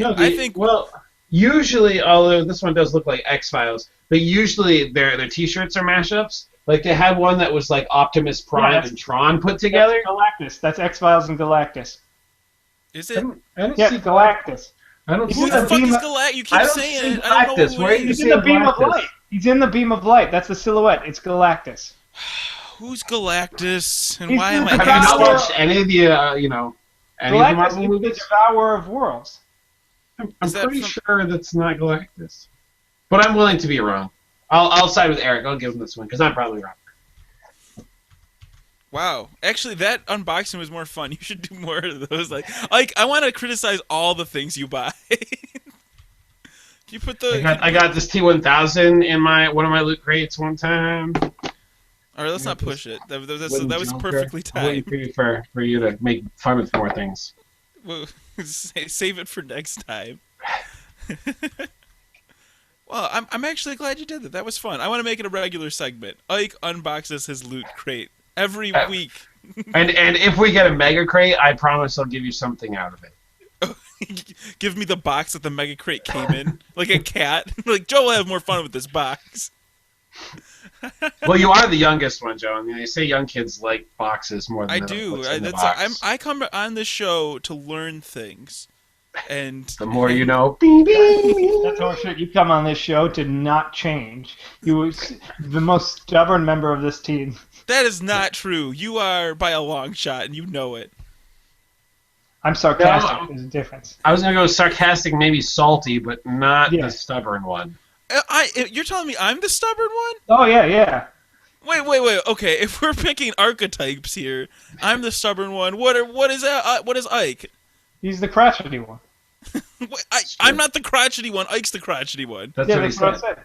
Speaker 3: No,
Speaker 1: I think.
Speaker 3: well, usually, although this one does look like X-Files, but usually their T-shirts are mashups. Like they had one that was like Optimus Prime
Speaker 2: that's-
Speaker 3: and Tron put together.
Speaker 2: Galactus. That's X-Files and Galactus.
Speaker 1: Is
Speaker 3: I
Speaker 1: it?
Speaker 3: don't
Speaker 2: Yeah,
Speaker 3: see
Speaker 2: Galactus.
Speaker 3: I don't
Speaker 2: He's
Speaker 3: see
Speaker 1: Who
Speaker 2: in
Speaker 1: the
Speaker 3: that.
Speaker 1: fuck
Speaker 2: beam
Speaker 1: is
Speaker 2: of-
Speaker 1: Galactus? You
Speaker 3: I
Speaker 1: keep
Speaker 3: don't
Speaker 1: saying
Speaker 3: see
Speaker 1: it. I don't
Speaker 3: Galactus.
Speaker 1: know who
Speaker 3: Where
Speaker 1: it
Speaker 3: you
Speaker 1: is.
Speaker 2: He's in the
Speaker 3: see
Speaker 2: beam of
Speaker 3: Galactus?
Speaker 2: light. He's in the beam of light. That's the silhouette. It's Galactus.
Speaker 1: Who's Galactus? And
Speaker 2: He's
Speaker 1: why am
Speaker 2: the
Speaker 1: I
Speaker 3: Have you not
Speaker 2: Devour-
Speaker 3: watched any of the any of the
Speaker 2: Galactus
Speaker 3: Marvel
Speaker 2: is the
Speaker 3: movies?
Speaker 2: Devourer of Worlds.
Speaker 3: I'm
Speaker 1: Is that
Speaker 3: pretty
Speaker 1: from-
Speaker 3: sure that's not Galactus, but I'm willing to be wrong. I'll side with Eric. I'll give him this one because I'm probably wrong.
Speaker 1: Wow. Actually, that unboxing was more fun. You should do more of those. Like I want to criticize all the things you buy. You put the.
Speaker 3: I got this T1000 in one of my loot crates one time.
Speaker 1: All right, let's not push it. That was
Speaker 3: Joker.
Speaker 1: perfectly
Speaker 3: I'm waiting
Speaker 1: timed.
Speaker 3: for you to make fun of more things.
Speaker 1: Well, save it for next time. Well, I'm actually glad you did that. That was fun. I want to make it a regular segment. Ike unboxes his loot crate every week.
Speaker 3: And if we get a mega crate, I promise I'll give you something out of it.
Speaker 1: Give me the box that the mega crate came in, like a cat. Like Joe will have more fun with this box.
Speaker 3: Well, you are the youngest one, Joe. I mean, they say young kids like boxes more than
Speaker 1: I do.
Speaker 3: what's in the box.
Speaker 1: I come on this show to learn things, and
Speaker 3: The more you know.
Speaker 2: That's horseshit. You come on this show to not change. You were the most stubborn member of this team.
Speaker 1: that is not true. You are by a long shot, and you know it.
Speaker 2: I'm sarcastic.
Speaker 3: No.
Speaker 2: There's a difference.
Speaker 3: I was gonna go sarcastic, maybe salty, but not
Speaker 2: Yeah.
Speaker 3: the stubborn one.
Speaker 1: You're telling me I'm the stubborn one?
Speaker 2: Oh yeah, yeah.
Speaker 1: Wait. Okay, if we're picking archetypes here, I'm the stubborn one. What is Ike?
Speaker 2: He's the crotchety one.
Speaker 1: I'm not the crotchety one. Ike's the crotchety one.
Speaker 3: That's
Speaker 2: Yeah,
Speaker 3: what he
Speaker 2: that's what I
Speaker 3: said.
Speaker 2: said.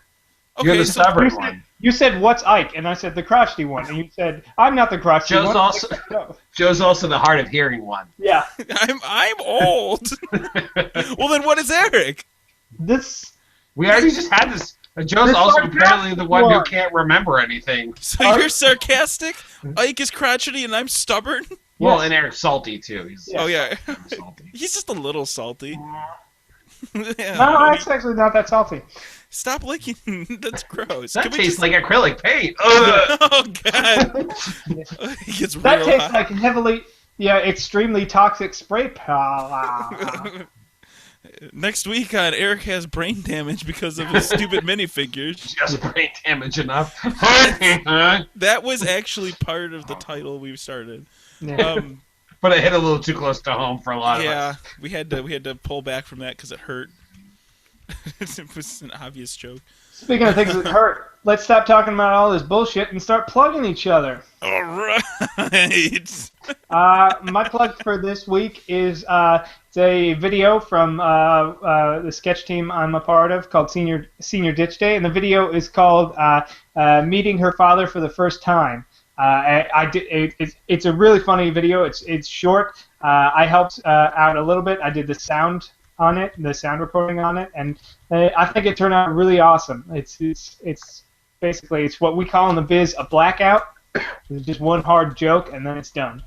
Speaker 3: You're
Speaker 1: Okay,
Speaker 3: the
Speaker 1: so
Speaker 3: stubborn
Speaker 2: You
Speaker 3: one.
Speaker 2: said, you said, "What's Ike?" And I said, "The crotchety one." And you said, "I'm not the crotchety
Speaker 3: Joe's
Speaker 2: one."
Speaker 3: also-
Speaker 2: No.
Speaker 3: Joe's also the hard of hearing one.
Speaker 2: Yeah.
Speaker 1: I'm old. Well, then what is Eric?
Speaker 2: This.
Speaker 3: We already just had this. Joe's
Speaker 2: It's
Speaker 3: also
Speaker 2: sarcastic
Speaker 3: apparently the one who
Speaker 2: one.
Speaker 3: can't remember anything.
Speaker 1: So you're sarcastic. Ike is crotchety, and I'm stubborn.
Speaker 3: Well,
Speaker 2: Yes.
Speaker 3: and Eric's salty too. He's
Speaker 1: Oh yeah,
Speaker 3: salty.
Speaker 1: he's just a little salty. Yeah.
Speaker 2: No, it's actually not that salty.
Speaker 1: Stop licking. That's gross.
Speaker 3: That
Speaker 1: Can we
Speaker 3: tastes
Speaker 1: just-
Speaker 3: like acrylic paint. Ugh.
Speaker 1: Oh god. He gets real
Speaker 2: That tastes
Speaker 1: hot.
Speaker 2: like heavily, extremely toxic spray powder.
Speaker 1: Next week on Eric has brain damage because of his stupid minifigures.
Speaker 3: Just brain damage enough.
Speaker 1: That was actually part of the title we started.
Speaker 2: Yeah.
Speaker 3: But it hit a little too close to home for a lot of
Speaker 1: Yeah,
Speaker 3: us.
Speaker 1: we had to pull back from that because it hurt. It was an obvious joke.
Speaker 2: Speaking of things that hurt, let's stop talking about all this bullshit and start plugging each other.
Speaker 1: All right.
Speaker 2: My plug for this week is it's a video from the sketch team I'm a part of called Senior Ditch Day, and the video is called "Meeting Her Father for the First Time." It's a really funny video. It's short. I helped out a little bit. I did the sound on it, the sound recording on it, and I think it turned out really awesome. It's basically it's what we call in the biz a blackout. It's just one hard joke and then it's done.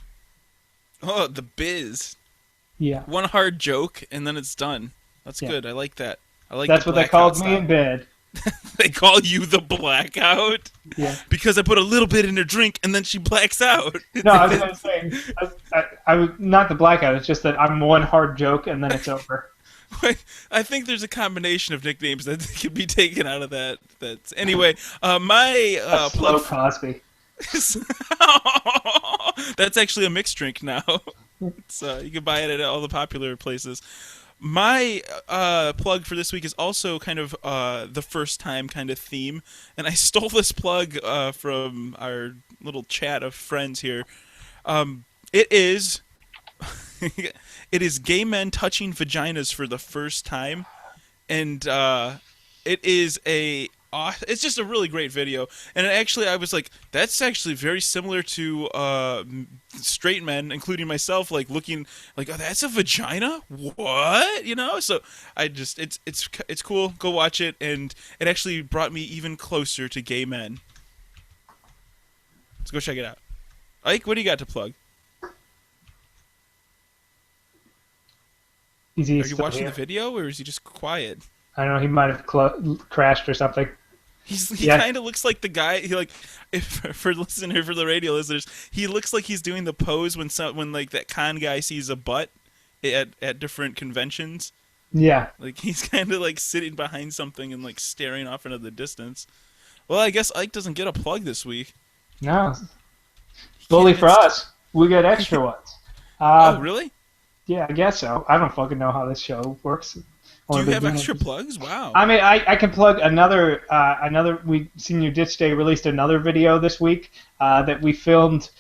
Speaker 1: Oh, the biz.
Speaker 2: Yeah.
Speaker 1: One hard joke and then it's done. That's
Speaker 2: Yeah.
Speaker 1: good. I like that. I like.
Speaker 2: That's
Speaker 1: the
Speaker 2: what they
Speaker 1: blackout
Speaker 2: called me
Speaker 1: style.
Speaker 2: in bed.
Speaker 1: They call you the blackout
Speaker 2: Yeah.
Speaker 1: because I put a little bit in her drink and then she blacks out.
Speaker 2: No, I was gonna say I was not the blackout. It's just that I'm one hard joke and then it's over.
Speaker 1: I think there's a combination of nicknames that could be taken out of that. That's anyway. My
Speaker 2: Slow
Speaker 1: plug.
Speaker 2: Cosby.
Speaker 1: That's actually a mixed drink now. It's, you can buy it at all the popular places. My plug for this week is also kind of the first time kind of theme, and I stole this plug from our little chat of friends here. It is gay men touching vaginas for the first time, and it is it's just a really great video. And actually, I was like, that's actually very similar to straight men, including myself, like looking like, oh, that's a vagina? What? You know? So I just, it's cool. Go watch it. And it actually brought me even closer to gay men. Let's go check it out. Ike, what do you got to plug?
Speaker 2: Are
Speaker 1: Are you watching the video, or is he just quiet?
Speaker 2: I don't know. He might have crashed or something.
Speaker 1: He
Speaker 2: Yeah.
Speaker 1: kind of looks like the guy. He like, if for the radio listeners, he looks like he's doing the pose when like that con guy sees a butt at different conventions.
Speaker 2: Yeah.
Speaker 1: Like he's kind of like sitting behind something and like staring off into the distance. Well, I guess Ike doesn't get a plug this week.
Speaker 2: No. Bully for us. We get extra ones.
Speaker 1: Oh, really?
Speaker 2: Yeah, I guess so. I don't fucking know how this show works.
Speaker 1: Do you have extra plugs? Wow.
Speaker 2: I mean, I can plug another. Senior Ditch Day released another video this week that we filmed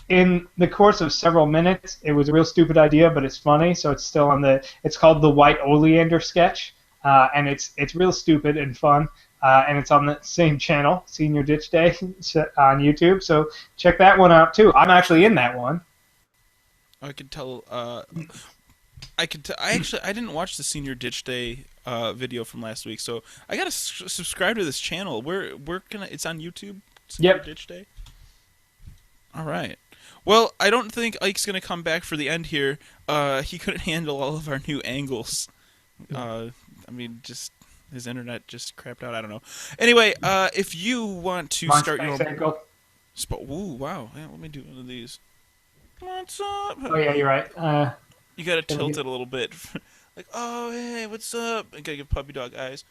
Speaker 2: in the course of several minutes. It was a real stupid idea, but it's funny, so it's still on the. It's called the White Oleander sketch, and it's real stupid and fun. and it's on the same channel, Senior Ditch Day, on YouTube. So check that one out too. I'm actually in that one.
Speaker 1: I could tell. I could. I didn't watch the Senior Ditch Day video from last week, so I gotta subscribe to this channel. We're gonna. It's on YouTube. Senior
Speaker 2: Yep.
Speaker 1: Ditch Day. All right. Well, I don't think Ike's gonna come back for the end here. He couldn't handle all of our new angles. I mean, just his internet just crapped out. I don't know. Anyway, if you want to start your
Speaker 2: Space Angle.
Speaker 1: Ooh, wow. Yeah, let me do one of these. What's up?
Speaker 2: Oh yeah, you're right.
Speaker 1: You gotta
Speaker 2: Can we
Speaker 1: tilt
Speaker 2: get-
Speaker 1: it a little bit. Like, oh, hey, what's up? I gotta give puppy dog eyes.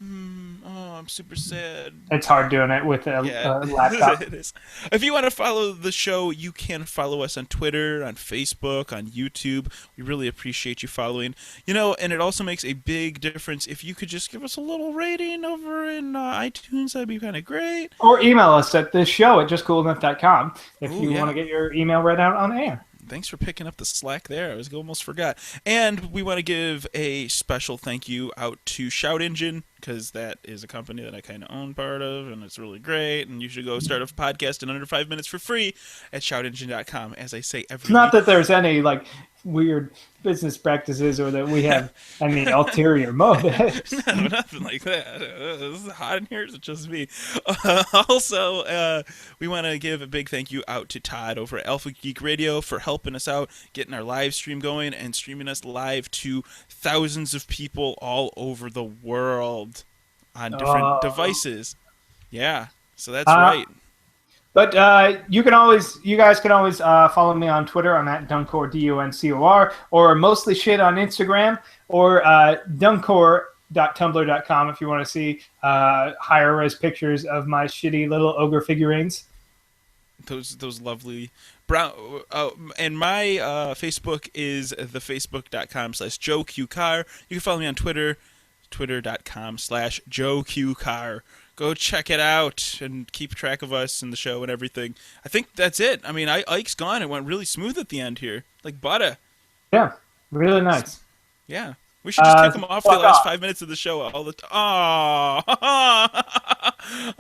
Speaker 1: Oh, I'm super sad.
Speaker 2: It's hard doing it with a
Speaker 1: Yeah,
Speaker 2: laptop.
Speaker 1: it is. If you want to follow the show, you can follow us on Twitter, on Facebook, on YouTube. We really appreciate you following. You know, and it also makes a big difference if you could just give us a little rating over in iTunes. That'd be kind of great.
Speaker 2: Or email us at this show at justcoolenough.com if
Speaker 1: Ooh,
Speaker 2: you
Speaker 1: yeah.
Speaker 2: want to get your email read out on air.
Speaker 1: Thanks for picking up the slack there. I almost forgot. And we want to give a special thank you out to Shout Engine, because that is a company that I kind of own part of, and it's really great. And you should go start a podcast in under 5 minutes for free at shoutengine.com, as I say every
Speaker 2: It's not
Speaker 1: week.
Speaker 2: that there's any like weird business practices or that we have any ulterior motives.
Speaker 1: No, nothing like that. This is hot in here. Is it just me? Also, we want to give a big thank you out to Todd over at Alpha Geek Radio for helping us out, getting our live stream going, and streaming us live to thousands of people all over the world on different devices. Yeah, so that's right.
Speaker 2: But you guys can always follow me on Twitter. I'm at Duncor, DUNCOR, or Mostly Shit on Instagram, or duncor.tumblr.com if you want to see higher res pictures of my shitty little ogre figurines.
Speaker 1: Those lovely brown. And my Facebook is thefacebook.com/JoeQCar. You can follow me on Twitter, twitter.com/JoeQCar. Go check it out and keep track of us and the show and everything. I think that's it. I mean, Ike's gone. It went really smooth at the end here, like butter.
Speaker 2: Yeah, really nice.
Speaker 1: Yeah. We should just kick him off for the
Speaker 2: fuck
Speaker 1: last
Speaker 2: off.
Speaker 1: 5 minutes of the show all the time.